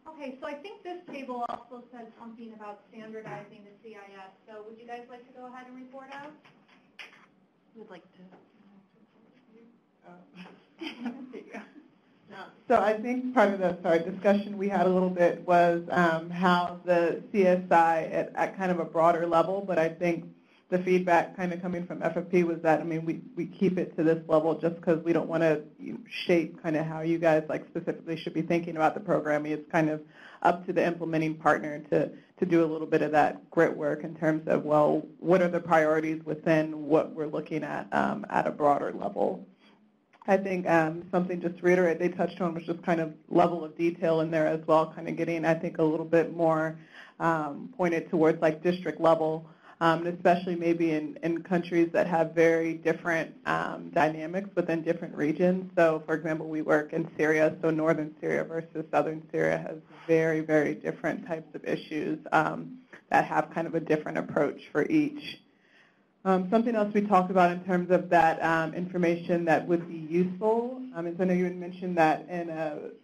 Okay, so I think this table also says something about standardizing the CIS. So would you guys like to go ahead and report out? We'd like to. So I think part of the discussion we had a little bit was how the CSI at kind of a broader level, but I think the feedback kind of coming from FFP was that, I mean, we keep it to this level just because we don't want to shape kind of how you guys like specifically should be thinking about the programming. It's kind of up to the implementing partner to do a little bit of that grit work in terms of, well, what are the priorities within what we're looking at a broader level. I think something just to reiterate they touched on was just kind of level of detail in there as well, kind of getting, I think, a little bit more pointed towards like district level, especially maybe in countries that have very different dynamics within different regions. So, for example, we work in Syria, so northern Syria versus southern Syria has very, very different types of issues that have kind of a different approach for each. Something else we talked about in terms of that information that would be useful, is I know you had mentioned that in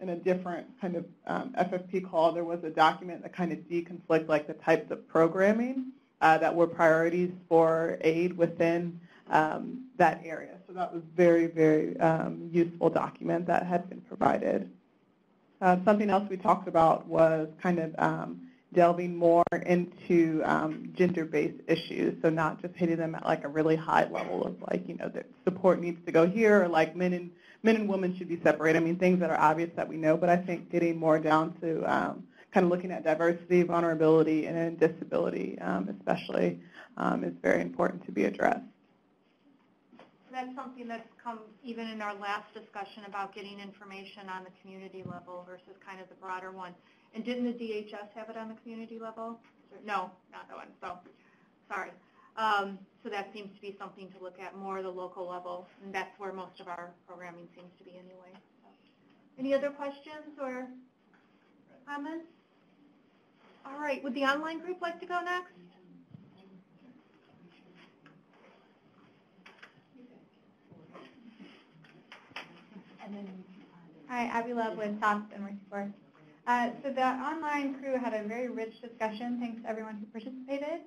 a different kind of FFP call, there was a document that kind of deconflict like the types of programming that were priorities for aid within that area. So that was very, very useful document that had been provided. Something else we talked about was kind of delving more into gender-based issues, so not just hitting them at like a really high level of like, you know, that support needs to go here, or like men and women should be separated. I mean, things that are obvious that we know, but I think getting more down to kind of looking at diversity, vulnerability, and disability especially is very important to be addressed. That's something that's come even in our last discussion about getting information on the community level versus kind of the broader one. And didn't the DHS have it on the community level? No, not that one. So, sorry. So that seems to be something to look at more the local level, and that's where most of our programming seems to be anyway. So. Any other questions or comments? All right. Would the online group like to go next? Hi, Abby Love with TOPS and Mercy Corps. So the online crew had a very rich discussion, thanks to everyone who participated.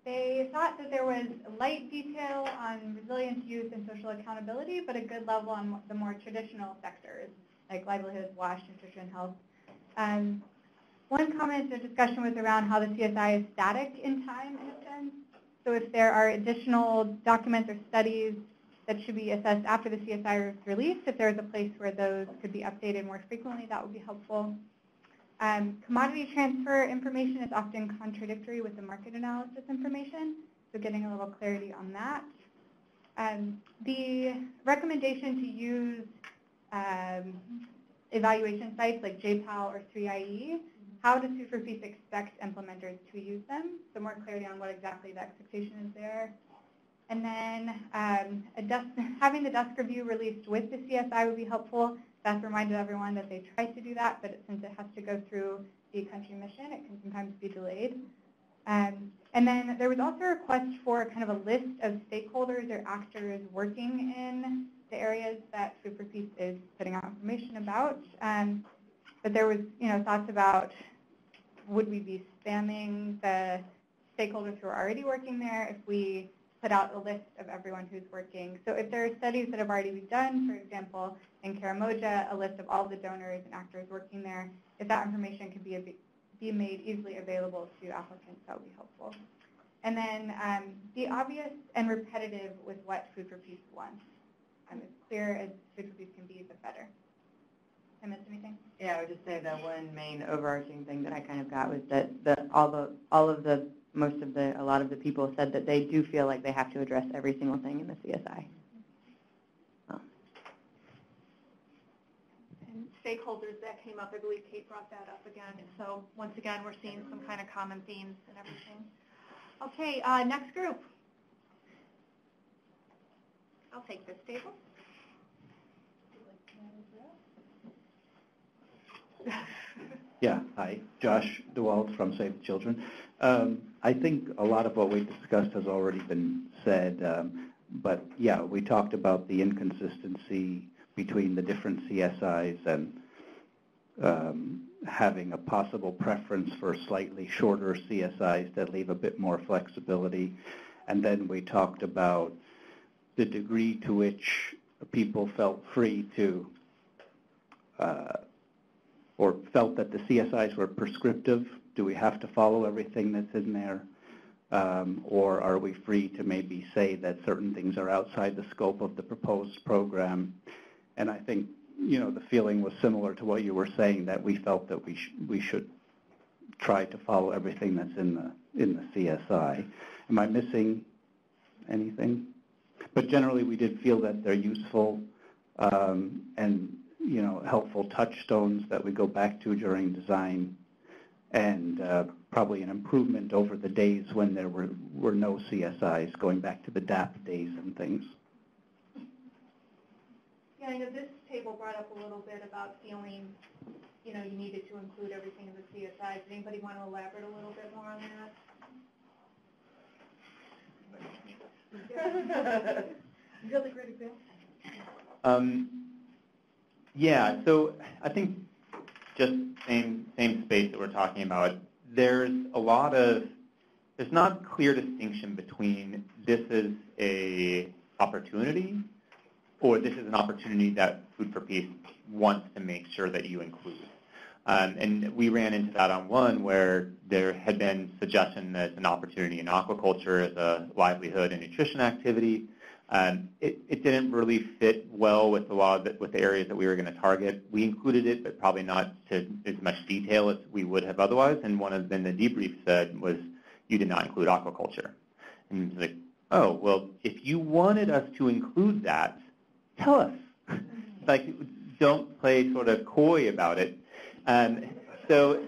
They thought that there was light detail on resilience, youth, and social accountability, but a good level on the more traditional sectors, like livelihoods, WASH, nutrition, health. One comment or discussion was around how the CSI is static in time, in a sense. So if there are additional documents or studies that should be assessed after the CSI is released, if there's a place where those could be updated more frequently, that would be helpful. Commodity transfer information is often contradictory with the market analysis information, so getting a little clarity on that. The recommendation to use evaluation sites like JPAL or 3IE, how does Food for Peace expect implementers to use them? So more clarity on what exactly the expectation is there. And then having the desk review released with the CSI would be helpful. That's reminded everyone that they tried to do that, but since it has to go through the country mission, it can sometimes be delayed. And then there was also a request for kind of a list of stakeholders or actors working in the areas that Food for Peace is putting out information about. But there was, thoughts about would we be spamming the stakeholders who are already working there if we put out a list of everyone who's working. So if there are studies that have already been done, for example, in Karamoja, a list of all the donors and actors working there, if that information could be made easily available to applicants, that would be helpful. And then be obvious and repetitive with what Food for Peace wants. As clear as Food for Peace can be, the better. Did I miss anything? Yeah, I would just say that one main overarching thing that I kind of got was that a lot of the people said that they do feel like they have to address every single thing in the CSI. And stakeholders, that came up. I believe Kate brought that up again. So once again, we're seeing some kind of common themes and everything. Okay, next group. I'll take this table. Yeah, hi, Josh DeWald from Save the Children. I think a lot of what we discussed has already been said, but yeah, we talked about the inconsistency between the different CSIs and having a possible preference for slightly shorter CSIs that leave a bit more flexibility. And then we talked about the degree to which people felt free to or felt that the CSIs were prescriptive. Do we have to follow everything that's in there? Or are we free to maybe say that certain things are outside the scope of the proposed program? And I think, the feeling was similar to what you were saying, that we felt that we should try to follow everything that's in the CSI. Am I missing anything? But generally, we did feel that they're useful and helpful touchstones that we go back to during design, and probably an improvement over the days when there were no CSIs, going back to the DAP days and things. Yeah, I know this table brought up a little bit about feeling, you needed to include everything in the CSI. Does anybody want to elaborate a little bit more on that? Really great example. Yeah, so I think just same space that we're talking about. There's not clear distinction between this is a opportunity or this is an opportunity that Food for Peace wants to make sure that you include. And we ran into that on one where there had been suggestion that an opportunity in aquaculture as a livelihood and nutrition activity. It didn't really fit well with with the areas that we were going to target. We included it, but probably not to as much detail as we would have otherwise. And one of the debrief said was, you did not include aquaculture. And like, oh, well, if you wanted us to include that, tell us. Like, don't play sort of coy about it. So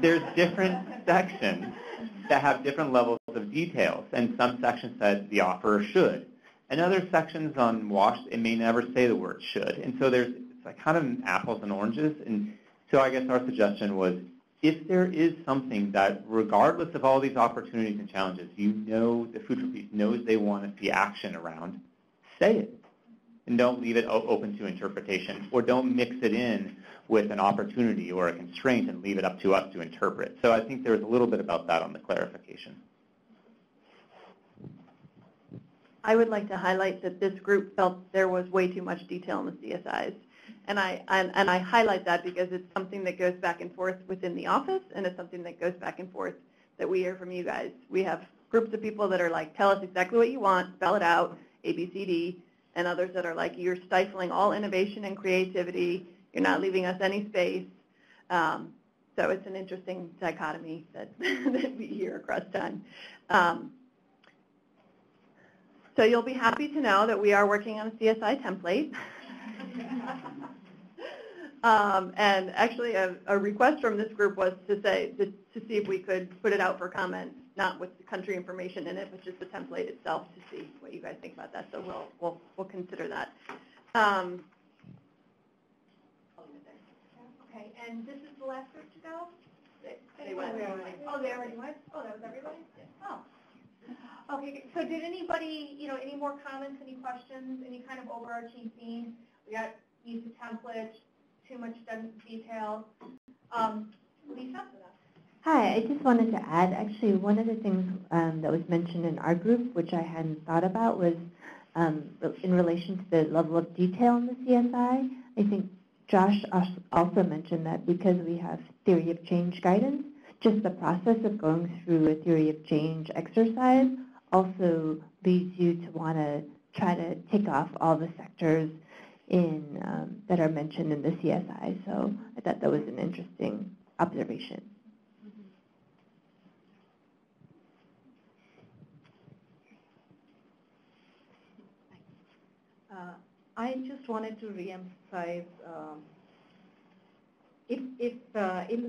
there's different sections that have different levels of details, and some sections said the offerer should. And other sections on WASH, it may never say the word should. And so it's like kind of apples and oranges. And so I guess our suggestion was, if there is something that, regardless of all these opportunities and challenges, you know the Food for Peace knows they want to see action around, say it. And don't leave it open to interpretation, or don't mix it in with an opportunity or a constraint and leave it up to us to interpret. So I think there was a little bit about that on the clarification. I would like to highlight that this group felt there was way too much detail in the CSIs. And I highlight that because it's something that goes back and forth within the office, and it's something that goes back and forth that we hear from you guys. We have groups of people that are like, tell us exactly what you want, spell it out, A, B, C, D, and others that are like, you're stifling all innovation and creativity, you're not leaving us any space. So it's an interesting dichotomy that, that we hear across time. So you'll be happy to know that we are working on a CSI template. And actually a request from this group was to see if we could put it out for comment, not with the country information in it, but just the template itself, to see what you guys think about that. So we'll consider that. I'll leave it there. Okay, and this is the last group to go? They went. Oh, they already went? Oh, that was everybody? Oh. Okay, so did anybody, any more comments, any questions, any kind of overarching theme? We got use of templates, too much detail. Lisa? Hi, I just wanted to add, actually, one of the things that was mentioned in our group, which I hadn't thought about, was in relation to the level of detail in the CSI. I think Josh also mentioned that because we have theory of change guidance, just the process of going through a theory of change exercise also leads you to want to try to tick off all the sectors that are mentioned in the CSI. So I thought that was an interesting observation. I just wanted to reemphasize in the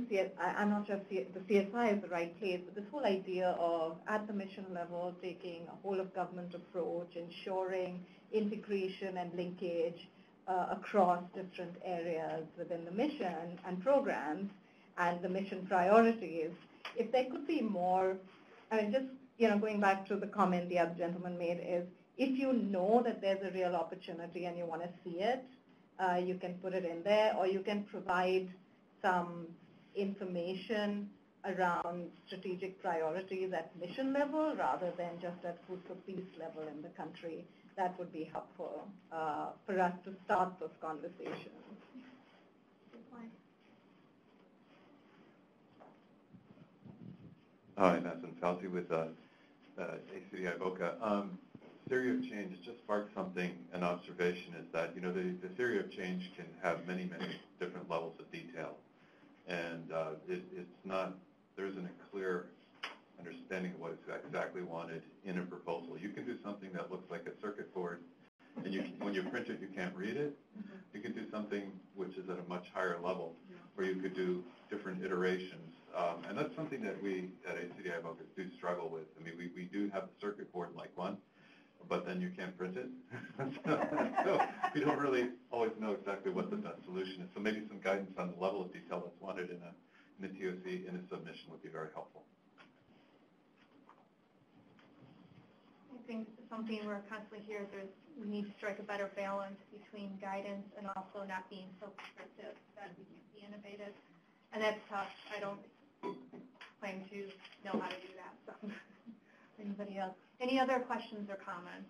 CSI, I'm not sure if the CSI is the right place, but this whole idea of at the mission level taking a whole of government approach, ensuring integration and linkage across different areas within the mission and programs and the mission priorities. If there could be more, I mean, just going back to the comment the other gentleman made is, if you know that there's a real opportunity and you want to see it, you can put it in there, or you can provide some information around strategic priorities at mission level rather than just at Food for Peace level in the country. That would be helpful for us to start those conversations. Hi, Nathan Fauci with ACDI Boca. Theory of change just sparked something, an observation is that, the theory of change can have many, many different levels of detail. And there isn't a clear understanding of what is exactly wanted in a proposal. You can do something that looks like a circuit board, and when you print it, you can't read it. You can do something which is at a much higher level, where you could do different iterations. And that's something that we at ACDI Boca do struggle with. I mean, we do have the circuit board like one, but then you can't print it. So we don't really always know exactly what the best solution is. So maybe some guidance on the level of detail that's wanted in the TOC in a submission would be very helpful. I think something we're constantly here is we need to strike a better balance between guidance and also not being so prescriptive that we can't be innovative. And that's tough. I don't claim to know how to do that. So anybody else? Any other questions or comments?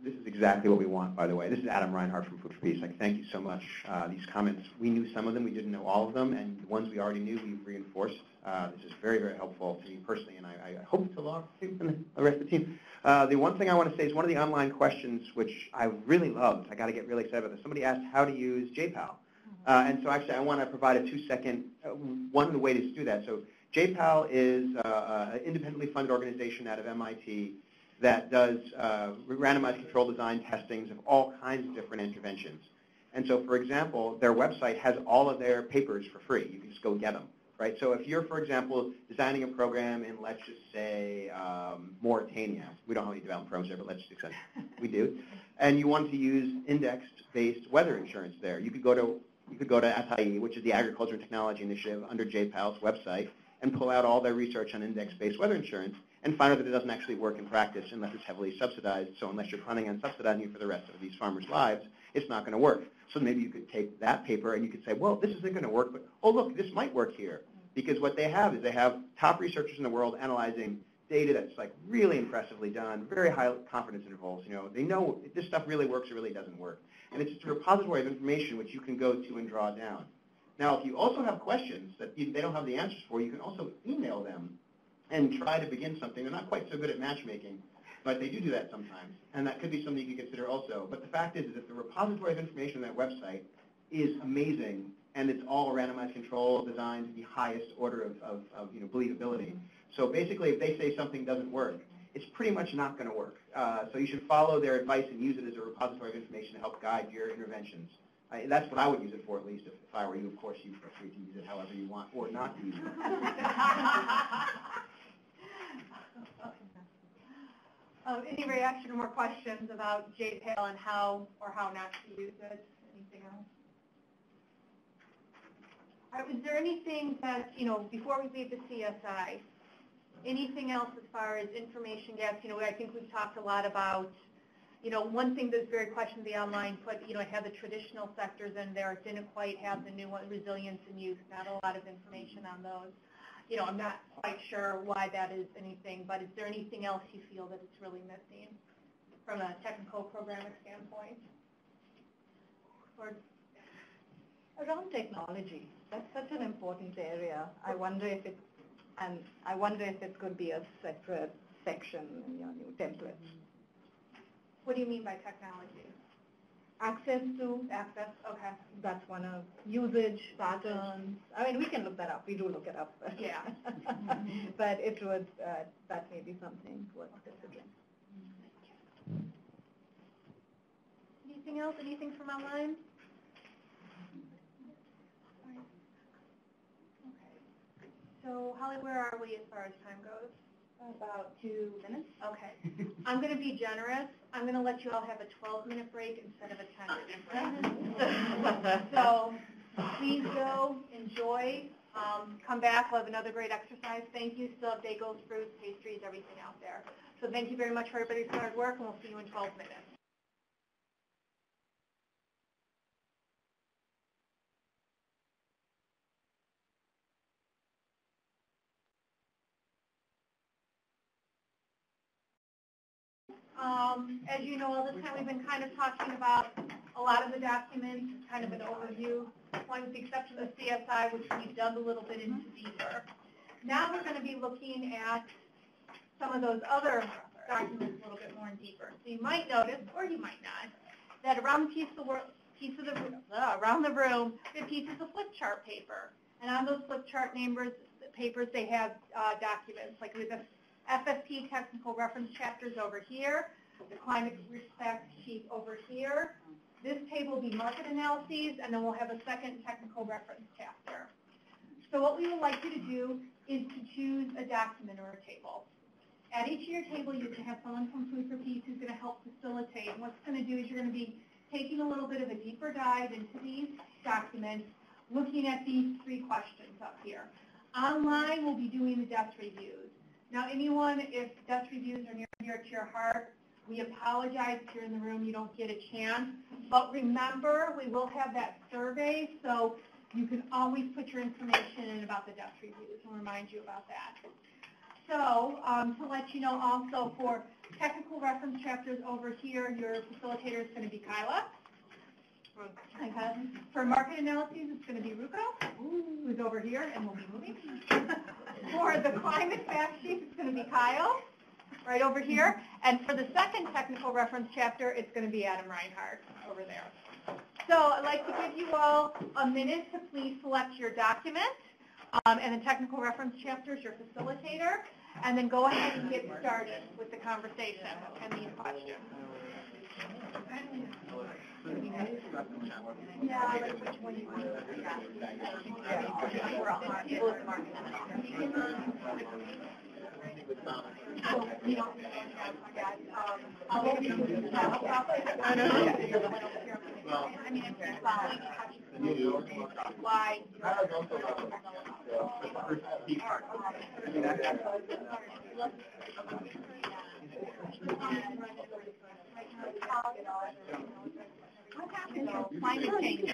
This is exactly what we want, by the way. This is Adam Reinhardt from Food for Peace. Thank you so much. These comments, we knew some of them, we didn't know all of them, and the ones we already knew, we've reinforced. This is very, very helpful to me personally, and I hope to Laura and the rest of the team. The one thing I want to say is one of the online questions, which I really loved, I got to get really excited about this. Somebody asked how to use JPAL. And so actually I want to provide a 2-second, one of the ways to do that. So JPAL is an independently funded organization out of MIT that does randomized control design testings of all kinds of different interventions. And so, for example, their website has all of their papers for free. You can just go get them, right? So if you're, for example, designing a program in, let's just say, Mauritania. We don't have any development programs there, but let's just accept we do. And you want to use index-based weather insurance there. You could go to SIE, which is the Agriculture and Technology Initiative, under JPAL's website, and pull out all their research on index-based weather insurance and find out that it doesn't actually work in practice unless it's heavily subsidized. So unless you're planning on subsidizing it for the rest of these farmers' lives, it's not going to work. So maybe you could take that paper and you could say, well, this isn't going to work, but oh, look, this might work here. Because what they have is they have top researchers in the world analyzing data that's like really impressively done, very high confidence intervals. You know, they know if this stuff really works or really doesn't work. And it's just a repository of information which you can go to and draw down. Now, if you also have questions that they don't have the answers for, you can also email them and try to begin something. They're not quite so good at matchmaking, but they do that sometimes. And that could be something you can consider also. But the fact is that the repository of information on that website is amazing, and it's all randomized control designed to the highest order of believability. So basically, if they say something doesn't work, it's pretty much not going to work. So you should follow their advice and use it as a repository of information to help guide your interventions. That's what I would use it for, at least, if I were you. Of course, you are free to use it however you want or not to use it. Any reaction or more questions about JPAL and how or how not to use it? Anything else? Is there anything that, before we leave the CSI, anything else as far as information gaps? I think we've talked a lot about, one thing that's very questioned, the online put, it had the traditional sectors in there. It didn't quite have the new one, resilience and youth, not a lot of information on those. I'm not quite sure why that is anything, but is there anything else you feel that it's really missing from a technical programming standpoint? Or around technology, that's such an important area. I wonder if it could be a separate section in your new template. What do you mean by technology? Access, okay. That's one of usage patterns. I mean, we can look that up. We do look it up. Yeah. But it would, that may be something worth considering. Anything else? Anything from online? Okay. So, Holly, where are we as far as time goes? About 2 minutes. Okay. I'm going to be generous. I'm going to let you all have a 12-minute break instead of a 10-minute break. So please go, enjoy, come back. We'll have another great exercise. Thank you. Still have bagels, fruits, pastries, everything out there. So thank you very much for everybody's hard work, and we'll see you in 12 minutes. As you know, all this time we've been kind of talking about a lot of the documents, kind of an overview, one with the exception of the CSI, which we've dug a little bit into deeper. Now we're going to be looking at some of those other documents a little bit more in deeper. So you might notice, or you might not, that around the room, we have pieces of flip chart paper. And on those flip chart papers, they have documents, like we have FFP technical reference chapters over here, the climate respect sheet over here. This table will be market analyses, and then we'll have a second technical reference chapter. So what we would like you to do is to choose a document or a table. At each of your table, you can have someone from Food for Peace who's going to help facilitate. And what's going to do is you're going to be taking a little bit of a deeper dive into these documents, looking at these 3 questions up here. Online, we'll be doing the desk reviews. Now, anyone, if desk reviews are near and dear to your heart, we apologize if you're in the room, you don't get a chance. But remember, we will have that survey, so you can always put your information in about the desk reviews and remind you about that. So, to let you know also for technical reference chapters over here, your facilitator is going to be Kyla. Okay. For market analyses, it's going to be Ruko, who's over here, and we'll be moving. For the climate fact sheet, it's going to be Kyle, right over here. And for the second technical reference chapter, it's going to be Adam Reinhardt over there. So I'd like to give you all a minute to please select your document and the technical reference chapter is your facilitator, and then go ahead and get started with the conversation and the question. Yeah, like which one you want to why what happened? Climate change.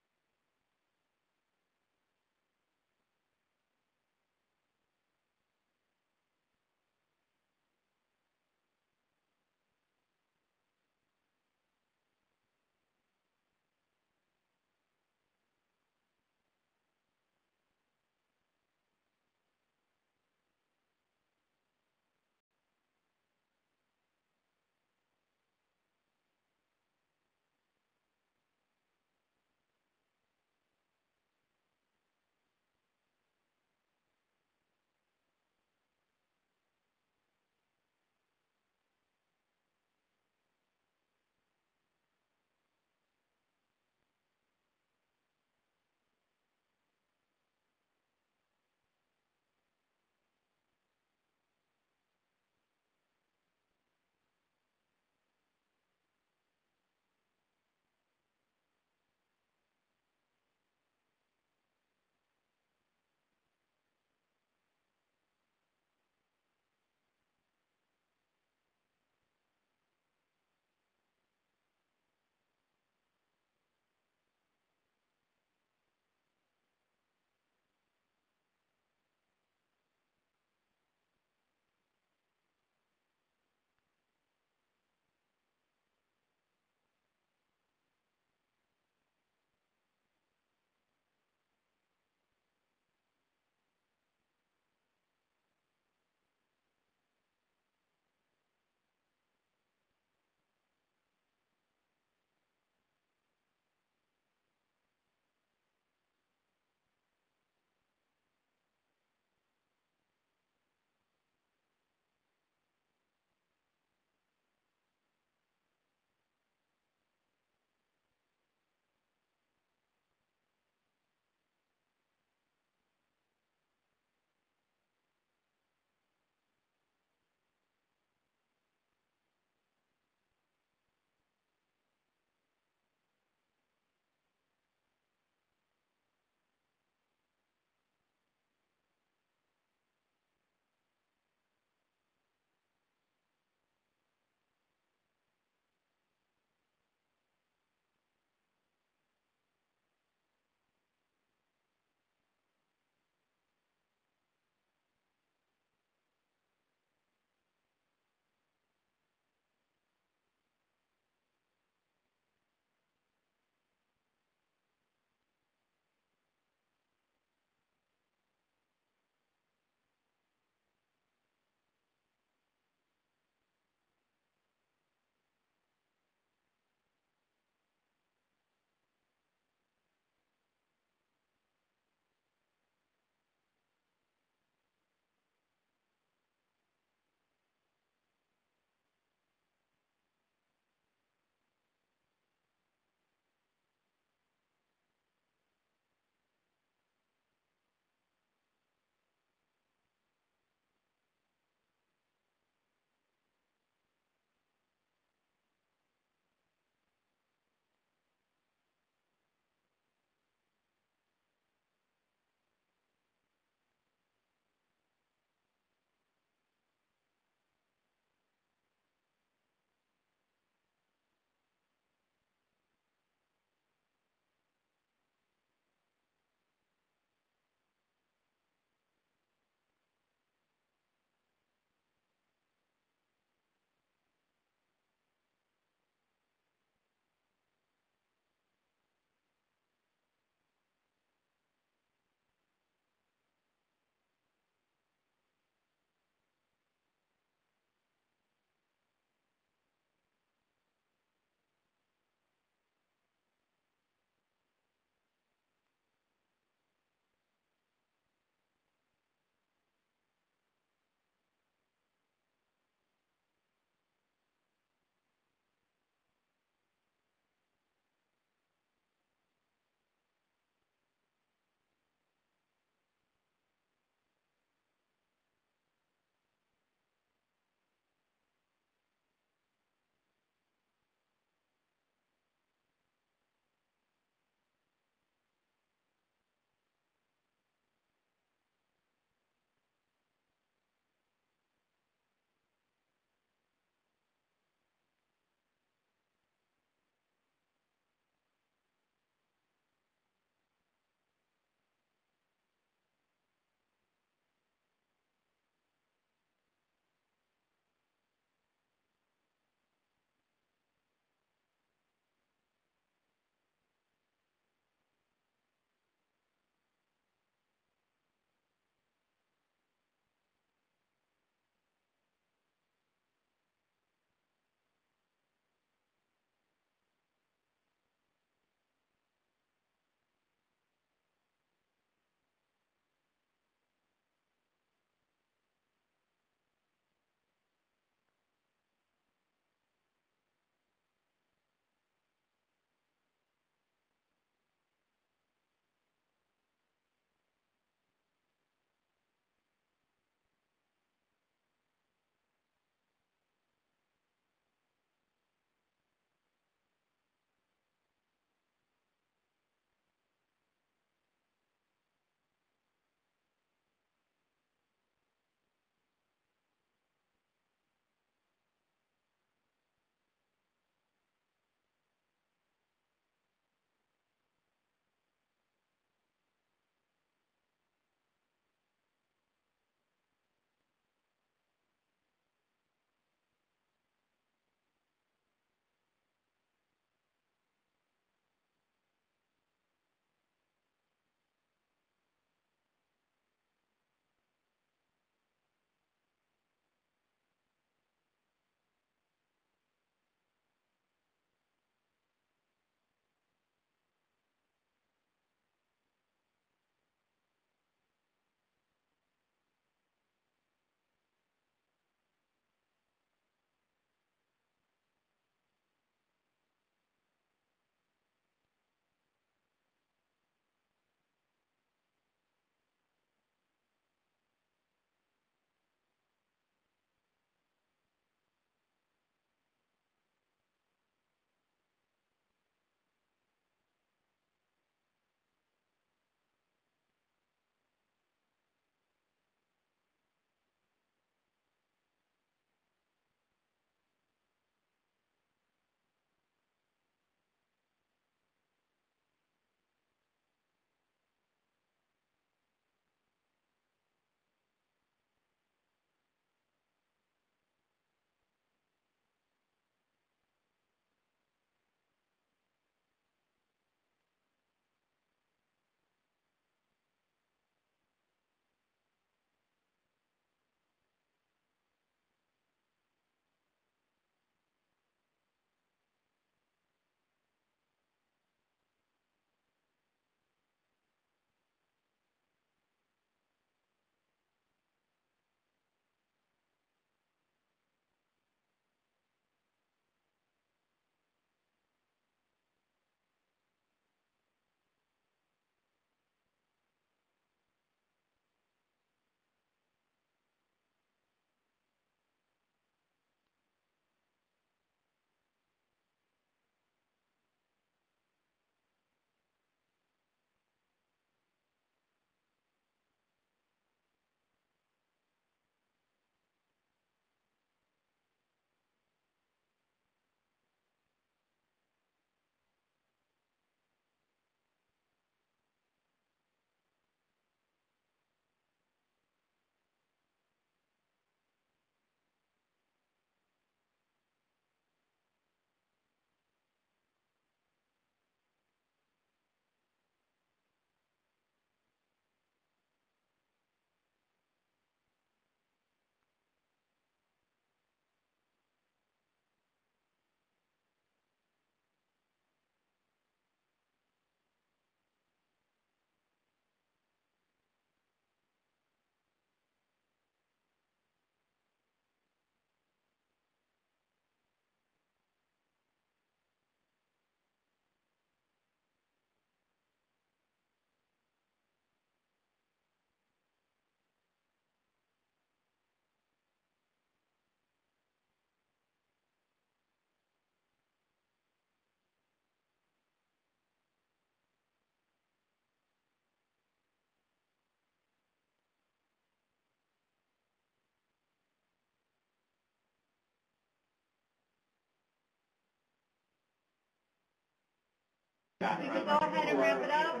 can go ahead and wrap it up.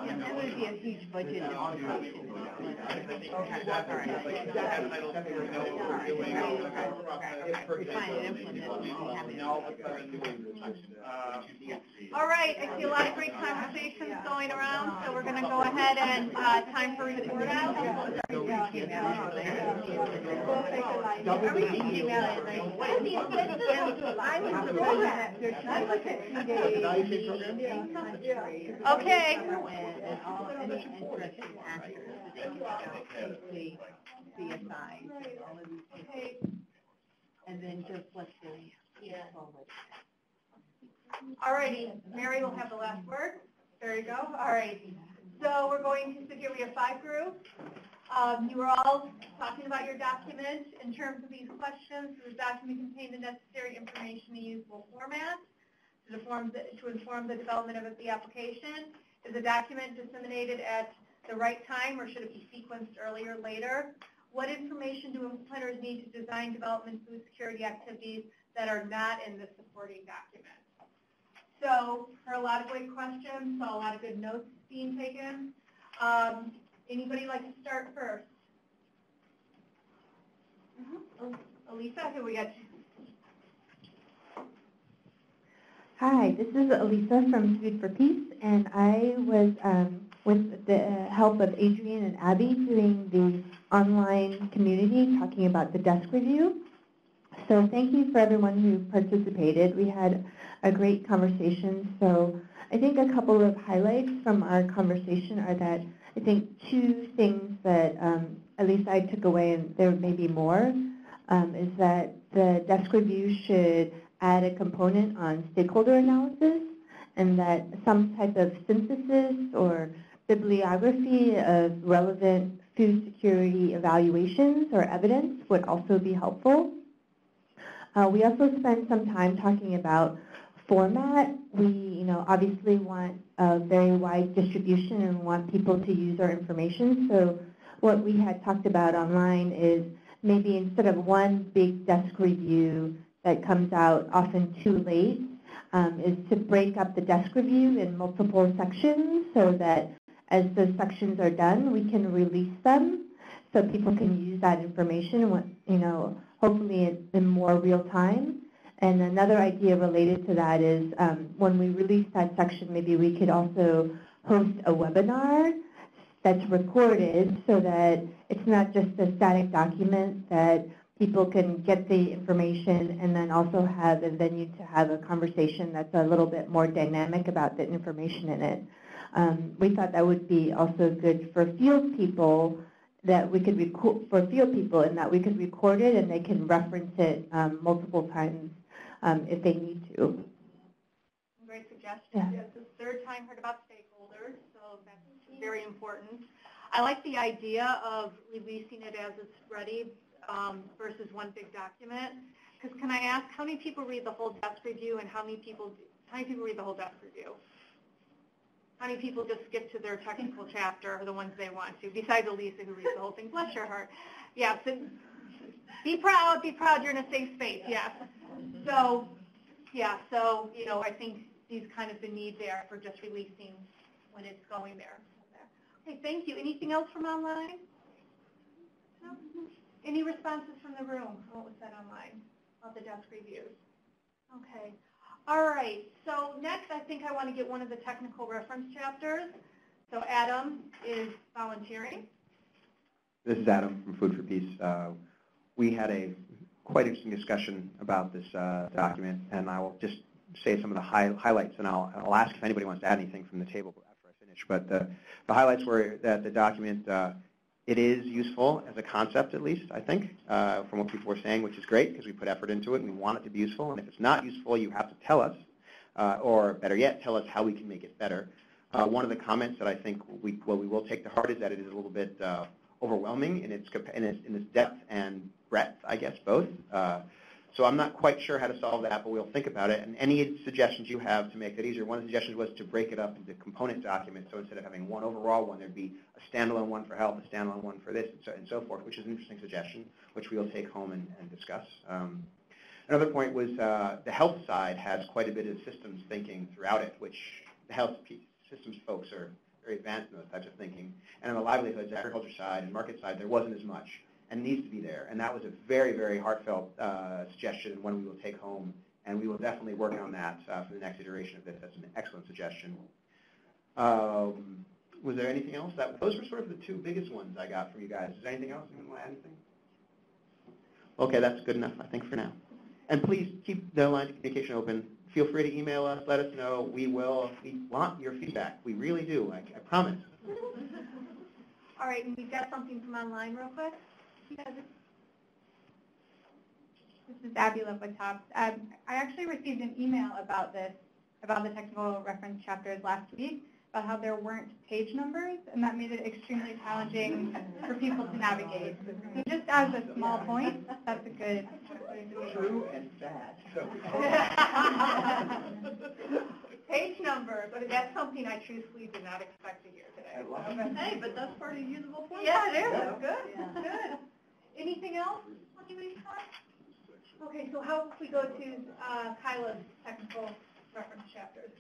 That would be a huge budget. All right, I see a lot of great conversations going around, so we're going to go ahead and time for report out. Everything came out at night. I was surprised that there's not like a 2-day. Okay. And then just let them forward. All righty, Mary will have the last word. There you go. All right. So we're going to sit here. We have 5 groups. You were all talking about your document in terms of these questions. Does the document contain the necessary information in a usable format to inform the development of the application? Is the document disseminated at the right time, or should it be sequenced earlier or later? What information do implementers need to design development food security activities that are not in the supporting document? So, for a lot of great questions, saw a lot of good notes being taken. Anybody like to start first? Elisa, who we got? Hi, this is Elisa from Food for Peace, and I was, with the help of Adrian and Abby, doing the online community talking about the desk review. So thank you for everyone who participated. We had a great conversation. So I think a couple of highlights from our conversation are that I think 2 things that at least I took away, and there may be more, is that the desk review should add a component on stakeholder analysis, and that some type of synthesis or bibliography of relevant food security evaluations or evidence would also be helpful. We also spent some time talking about format. We, obviously want a very wide distribution and want people to use our information. So what we had talked about online is maybe instead of one big desk review that comes out often too late, is to break up the desk review in multiple sections so that as those sections are done, we can release them so people can use that information, hopefully in more real time. And another idea related to that is when we release that section, maybe we could also host a webinar that's recorded so that it's not just a static document, that people can get the information and then also have a venue to have a conversation that's a little bit more dynamic about the information in it. We thought that would be also good for field people, that we could and that we could record it and they can reference it multiple times if they need to. Great suggestion. Yeah. It's the 3rd time heard about stakeholders, so that's very important. I like the idea of releasing it as it's ready versus one big document. Because can I ask, how many people read the whole desk review, and how many people read the whole desk review? How many people just skip to their technical chapter, or the ones they want to, besides Elisa, who reads the whole thing? Bless your heart. Yeah, so be proud, you're in a safe space, yes. So, I think there's kind of the need there for just releasing when it's going there. Okay, thank you. Anything else from online? No? Any responses from the room? What was said online about the desk reviews? Okay. All right. So next, I think I want to get one of the technical reference chapters. So Adam is volunteering. This is Adam from Food for Peace. We had a quite interesting discussion about this document, and I will just say some of the highlights, and I'll ask if anybody wants to add anything from the table after I finish. But the highlights were that the document, it is useful as a concept, at least, I think, from what people were saying, which is great because we put effort into it and we want it to be useful. And if it's not useful, you have to tell us, or better yet, tell us how we can make it better. One of the comments that I think we will take to heart is that it is a little bit overwhelming in its depth and breadth, I guess, both. So I'm not quite sure how to solve that, but we'll think about it. And any suggestions you have to make that easier. One of the suggestions was to break it up into component documents. So instead of having one overall one, there'd be a standalone one for health, a standalone one for this, and so forth, which is an interesting suggestion, which we'll take home and discuss. Another point was the health side has quite a bit of systems thinking throughout it, which the health systems folks are very advanced in those types of thinking. And on the livelihoods, agriculture side, and market side, there wasn't as much, and needs to be there. And that was a very, very heartfelt suggestion, and one we will take home, and we will definitely work on that for the next iteration of this. That's an excellent suggestion. Was there anything else? Those were sort of the two biggest ones I got from you guys. Is there anything else? Anyone want to add anything? Okay, that's good enough, I think, for now. And please keep the lines of communication open. Feel free to email us, let us know. We want your feedback. We really do, I promise. All right, and we've got something from online real quick. This is Abby Love-Tops. I actually received an email about this, about the technical reference chapters last week, about how there weren't page numbers, and that made it extremely challenging for people to navigate. So just as a small point, that's a good way to do. True and bad. Page number, but that's something I truthfully did not expect to hear today. Hey, but that's part of usable format. Yeah, it is. Good. Good. Anything else? Okay, so how if we go to Kyla's technical reference chapters?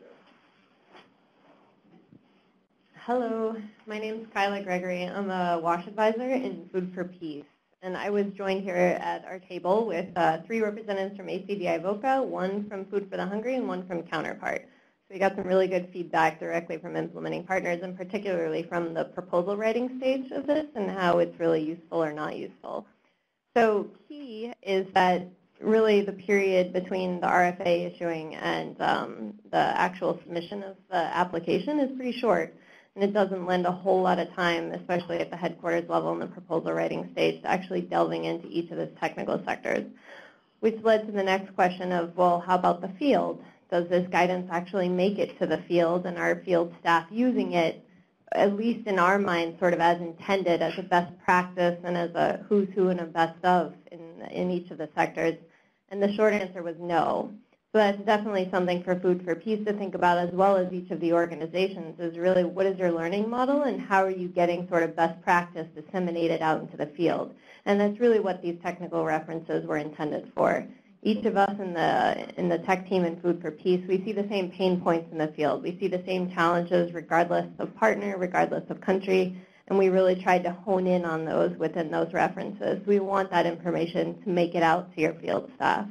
Hello, my name is Kyla Gregory. I'm a WASH advisor in Food for Peace. And I was joined here at our table with 3 representatives from ACDI VOCA, 1 from Food for the Hungry, and 1 from Counterpart. So we got some really good feedback directly from implementing partners, and particularly from the proposal writing stage of this and how it's really useful or not useful. So key is that really the period between the RFA issuing and the actual submission of the application is pretty short. And it doesn't lend a whole lot of time, especially at the headquarters level in the proposal writing stage, to actually delving into each of those technical sectors, which led to the next question of, well, how about the field? Does this guidance actually make it to the field, and are field staff using it, at least in our mind, sort of as intended, as a best practice and as a who's who and a best of in each of the sectors? And the short answer was no. So that's definitely something for Food for Peace to think about, as well as each of the organizations, is really what is your learning model and how are you getting sort of best practice disseminated out into the field. And that's really what these technical references were intended for. Each of us in the tech team in Food for Peace, we see the same pain points in the field. We see the same challenges regardless of partner, regardless of country, and we really tried to hone in on those within those references. We want that information to make it out to your field staff.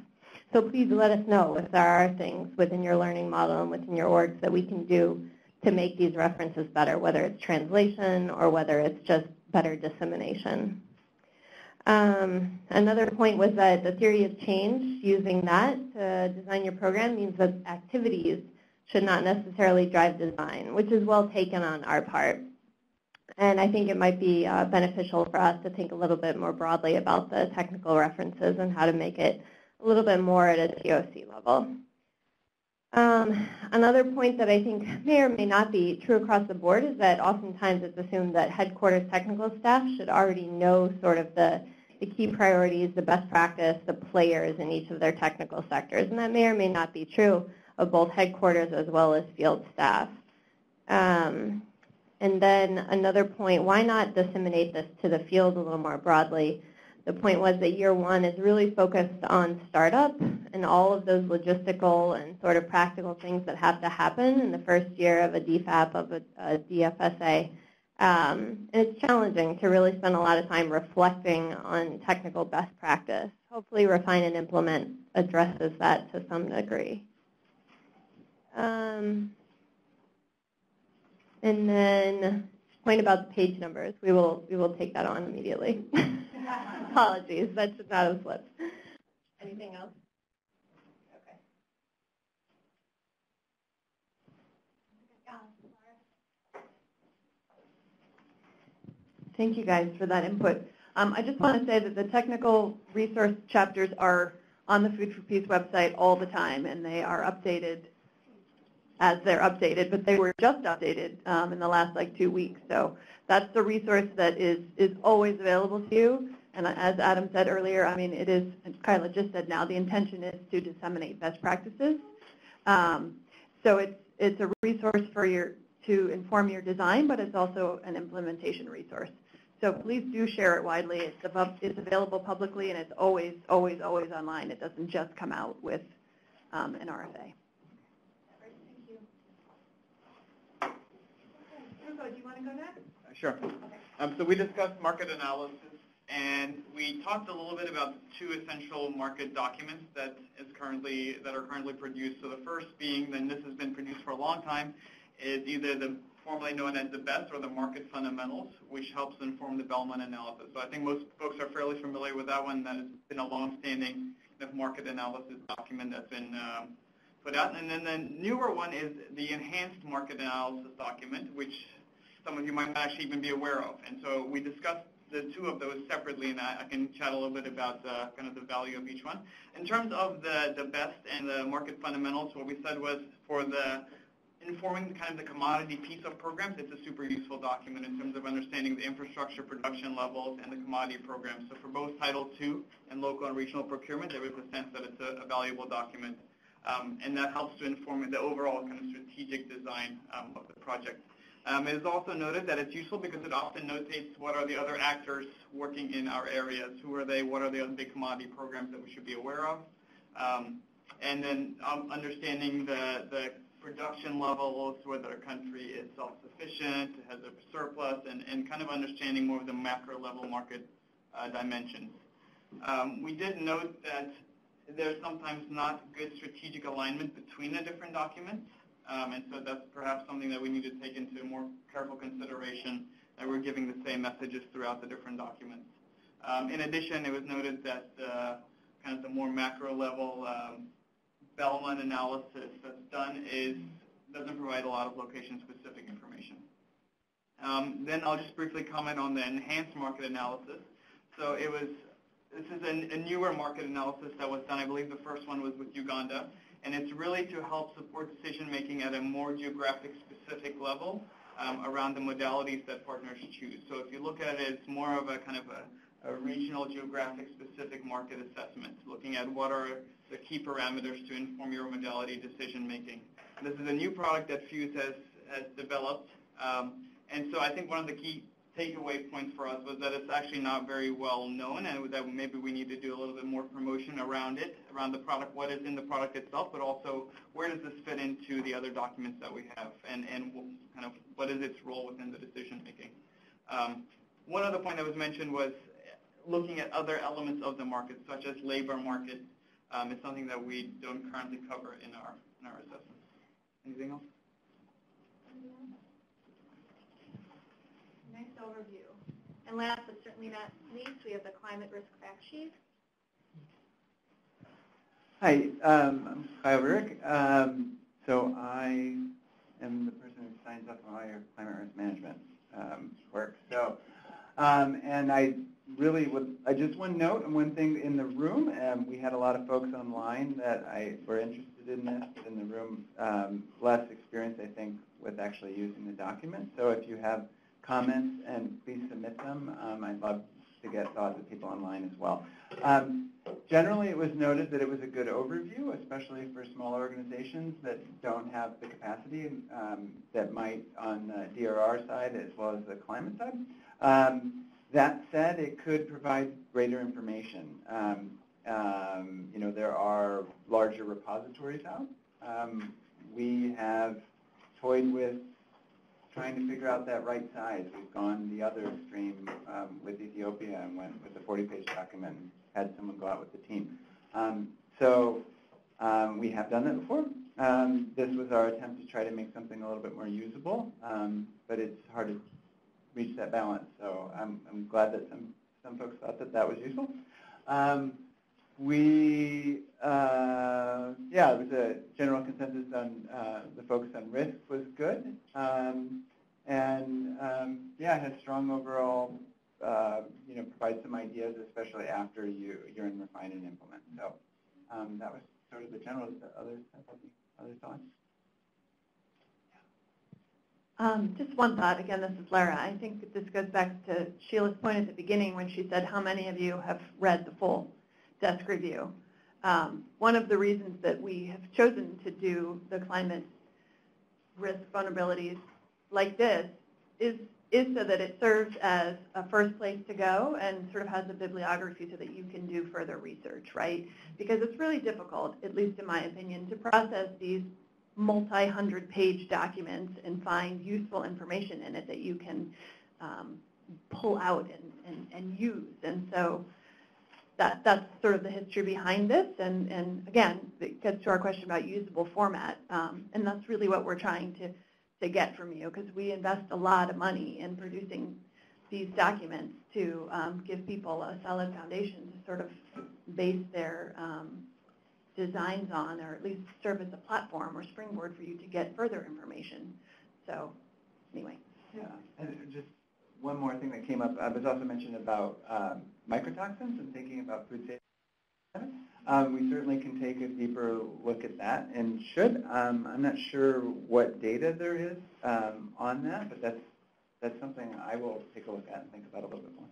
So please let us know if there are things within your learning model and within your orgs that we can do to make these references better, whether it's translation or whether it's just better dissemination. Another point was that the theory of change, using that to design your program, means that activities should not necessarily drive design, which is well taken on our part. And I think it might be beneficial for us to think a little bit more broadly about the technical references and how to make it a little bit more at a TOC level. Another point that I think may or may not be true across the board is that oftentimes it's assumed that headquarters technical staff should already know sort of the key priorities, the best practice, the players in each of their technical sectors. And that may or may not be true of both headquarters as well as field staff. And then another point, why not disseminate this to the field a little more broadly? The point was that year 1 is really focused on startup and all of those logistical and sort of practical things that have to happen in the first year of a DFAP, of a DFSA. And it's challenging to really spend a lot of time reflecting on technical best practice. Hopefully Refine and Implement addresses that to some degree. And then point about the page numbers. We will take that on immediately. Apologies, that should not have slipped. Anything else? Okay. Thank you guys for that input. I just want to say that the technical resource chapters are on the Food for Peace website all the time, and they are updated as they're updated, but they were just updated in the last 2 weeks. So that's the resource that is always available to you. And as Adam said earlier, I mean, it is, and Kyla just said now, the intention is to disseminate best practices. So it's a resource for to inform your design, but it's also an implementation resource. So please do share it widely. It's available publicly, and it's always, always, always online. It doesn't just come out with an RFA. Great, thank you. Hugo, do you want to go next? Sure. So we discussed market analysis, and we talked a little bit about the two essential market documents that are currently produced. So the first being, and this has been produced for a long time, is either the formerly known as the BEST or the market fundamentals, which helps inform development analysis. So I think most folks are fairly familiar with that one. That has been a long-standing market analysis document that's been put out. And then the newer one is the enhanced market analysis document, which some of you might not actually even be aware of. And so we discussed the two of those separately, and I can chat a little bit about kind of the value of each one. In terms of the BEST and the market fundamentals, what we said was for the informing kind of the commodity piece of programs, it's a super useful document in terms of understanding the infrastructure production levels and the commodity programs. So for both Title II and local and regional procurement, there was a sense that it's a valuable document, and that helps to inform the overall kind of strategic design of the project. It is also noted that it's useful because it often notates what are the other actors working in our areas, who are they, what are the other big commodity programs that we should be aware of, and then understanding the production levels, whether a country is self-sufficient, has a surplus, and kind of understanding more of the macro level market dimensions. We did note that there's sometimes not good strategic alignment between the different documents, and so that's perhaps something that we need to take into more careful consideration, that we're giving the same messages throughout the different documents. In addition, it was noted that kind of the more macro level development analysis that's done doesn't provide a lot of location-specific information. Then I'll just briefly comment on the enhanced market analysis. So this is a newer market analysis that was done. I believe the first one was with Uganda, and it's really to help support decision-making at a more geographic-specific level around the modalities that partners choose. So if you look at it, it's more of a kind of a regional geographic-specific market assessment, looking at what are the key parameters to inform your modality decision-making. This is a new product that Fuse has developed, and so I think one of the key takeaway points for us was that it's actually not very well known, and that maybe we need to do a little bit more promotion around it, around the product, what is in the product itself, but also where does this fit into the other documents that we have, and kind of what is its role within the decision-making. One other point that was mentioned was looking at other elements of the market, such as labor market, is something that we don't currently cover in our assessment. Anything else? Nice overview. And last but certainly not least, we have the climate risk fact sheet. Hi, I'm Kyle Rick. So I am the person who signs up on all your climate risk management work. So, and I just one note and one thing in the room, we had a lot of folks online that were interested in this, but in the room, less experience, I think, with actually using the document. So if you have comments, and please submit them. I'd love to get thoughts of people online as well. Generally, it was noted that it was a good overview, especially for smaller organizations that don't have the capacity that might on the DRR side as well as the climate side. That said, it could provide greater information. There are larger repositories out. We have toyed with trying to figure out that right size. We've gone the other extreme with Ethiopia and went with the 40-page document and had someone go out with the team. We have done that before. This was our attempt to try to make something a little bit more usable, but it's hard to reach that balance. So I'm glad that some folks thought that was useful. It was a general consensus on the focus on risk was good, it had strong overall, provide some ideas, especially after you're in refine and implement. So that was sort of the general. Others have any other thoughts? Just one thought. Again, this is Lara. I think that this goes back to Sheila's point at the beginning when she said, how many of you have read the full desk review? One of the reasons that we have chosen to do the climate risk vulnerabilities like this is so that it serves as a first place to go and sort of has a bibliography so that you can do further research, right? Because it's really difficult, at least in my opinion, to process these multi-hundred-page documents and find useful information in it that you can pull out and use. And so that's sort of the history behind this. And again, it gets to our question about usable format. And that's really what we're trying to get from you, because we invest a lot of money in producing these documents to give people a solid foundation to sort of base their designs on, or at least serve as a platform or springboard for you to get further information. So anyway. Yeah, and just one more thing that came up. I was also mentioned about microtoxins and thinking about food safety. We certainly can take a deeper look at that and should. I'm not sure what data there is on that, but that's something I will take a look at and think about a little bit more.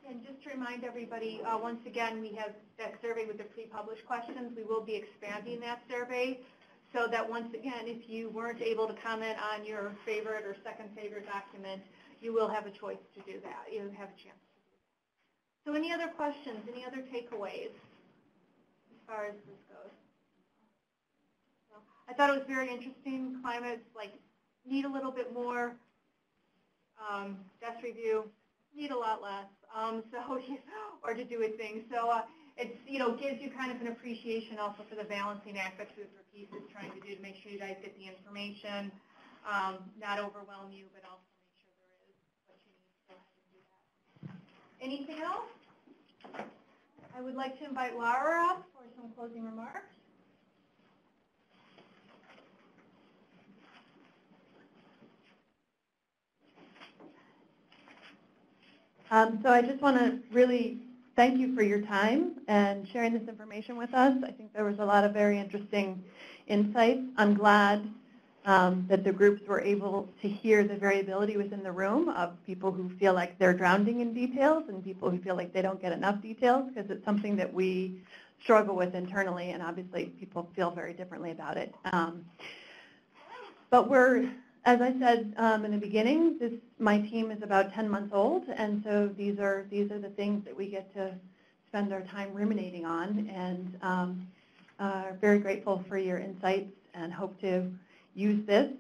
And just to remind everybody, once again, we have that survey with the pre-published questions. We will be expanding that survey so that once again, if you weren't able to comment on your favorite or second favorite document, you will have a choice to do that. You have a chance to do that. So any other questions, any other takeaways as far as this goes? So I thought it was very interesting. Climate's like need a little bit more. Desk review, need a lot less. Or to do with things. So it's, gives you kind of an appreciation also for the balancing act that Food for Peace is trying to do to make sure you guys get the information, not overwhelm you, but also make sure there is what you need to do that. Anything else? I would like to invite Laura up for some closing remarks. So I just want to really thank you for your time and sharing this information with us. I think there was a lot of very interesting insights. I'm glad that the groups were able to hear the variability within the room of people who feel like they're drowning in details and people who feel like they don't get enough details, because it's something that we struggle with internally, and obviously people feel very differently about it. But as I said in the beginning, my team is about 10 months old, and so these are the things that we get to spend our time ruminating on, and are very grateful for your insights and hope to use this.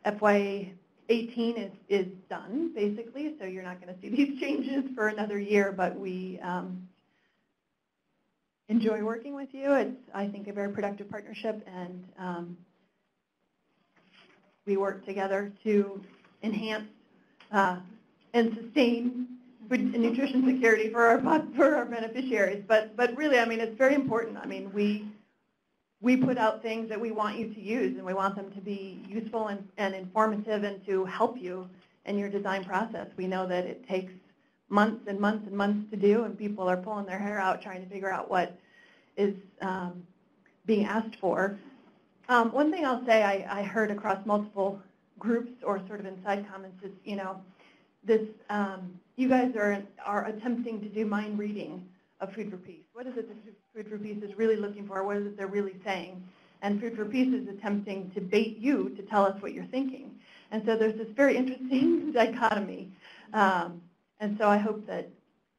FY18 is done, basically, so you're not going to see these changes for another year, but we enjoy working with you. It's, I think, a very productive partnership, and we work together to enhance and sustain food and nutrition security for our beneficiaries. But really, I mean, it's very important. I mean, we put out things that we want you to use, and we want them to be useful and informative and to help you in your design process. We know that it takes months and months and months to do, and people are pulling their hair out trying to figure out what is being asked for. One thing I'll say I heard across multiple groups or sort of inside comments is, you guys are attempting to do mind reading of Food for Peace. What is it that Food for Peace is really looking for? What is it they're really saying? And Food for Peace is attempting to bait you to tell us what you're thinking. And so there's this very interesting dichotomy. And so I hope that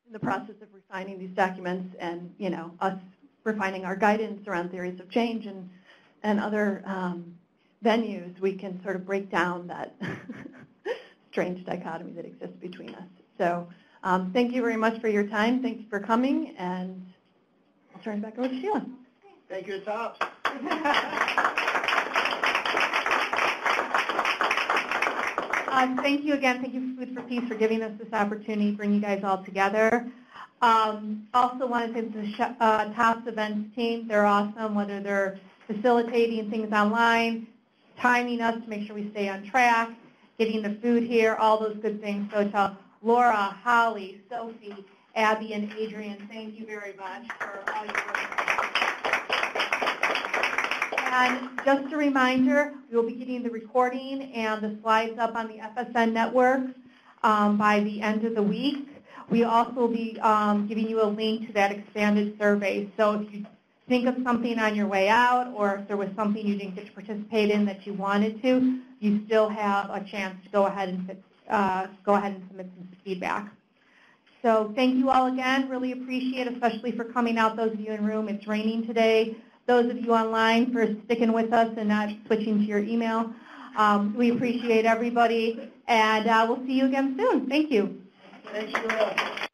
in the process of refining these documents and, us refining our guidance around theories of change and other venues, we can sort of break down that strange dichotomy that exists between us. So thank you very much for your time. Thank you for coming, and I'll turn it back over to Sheila. Thank you, Tops. Thank you again. Thank you, Food for Peace, for giving us this opportunity to bring you guys all together. Also want to thank the TOPS events team. They're awesome, whether they're facilitating things online, timing us to make sure we stay on track, getting the food here, all those good things. So to Laura, Holly, Sophie, Abby, and Adrian, thank you very much for all your work. And just a reminder, we will be getting the recording and the slides up on the FSN network by the end of the week. We also will be giving you a link to that expanded survey. So if you think of something on your way out, or if there was something you didn't get to participate in that you wanted to, you still have a chance to go ahead and submit some feedback. So thank you all again. Really appreciate it, especially for coming out, those of you in room. It's raining today. Those of you online for sticking with us and not switching to your email. We appreciate everybody, and we'll see you again soon. Thank you. Thank you all.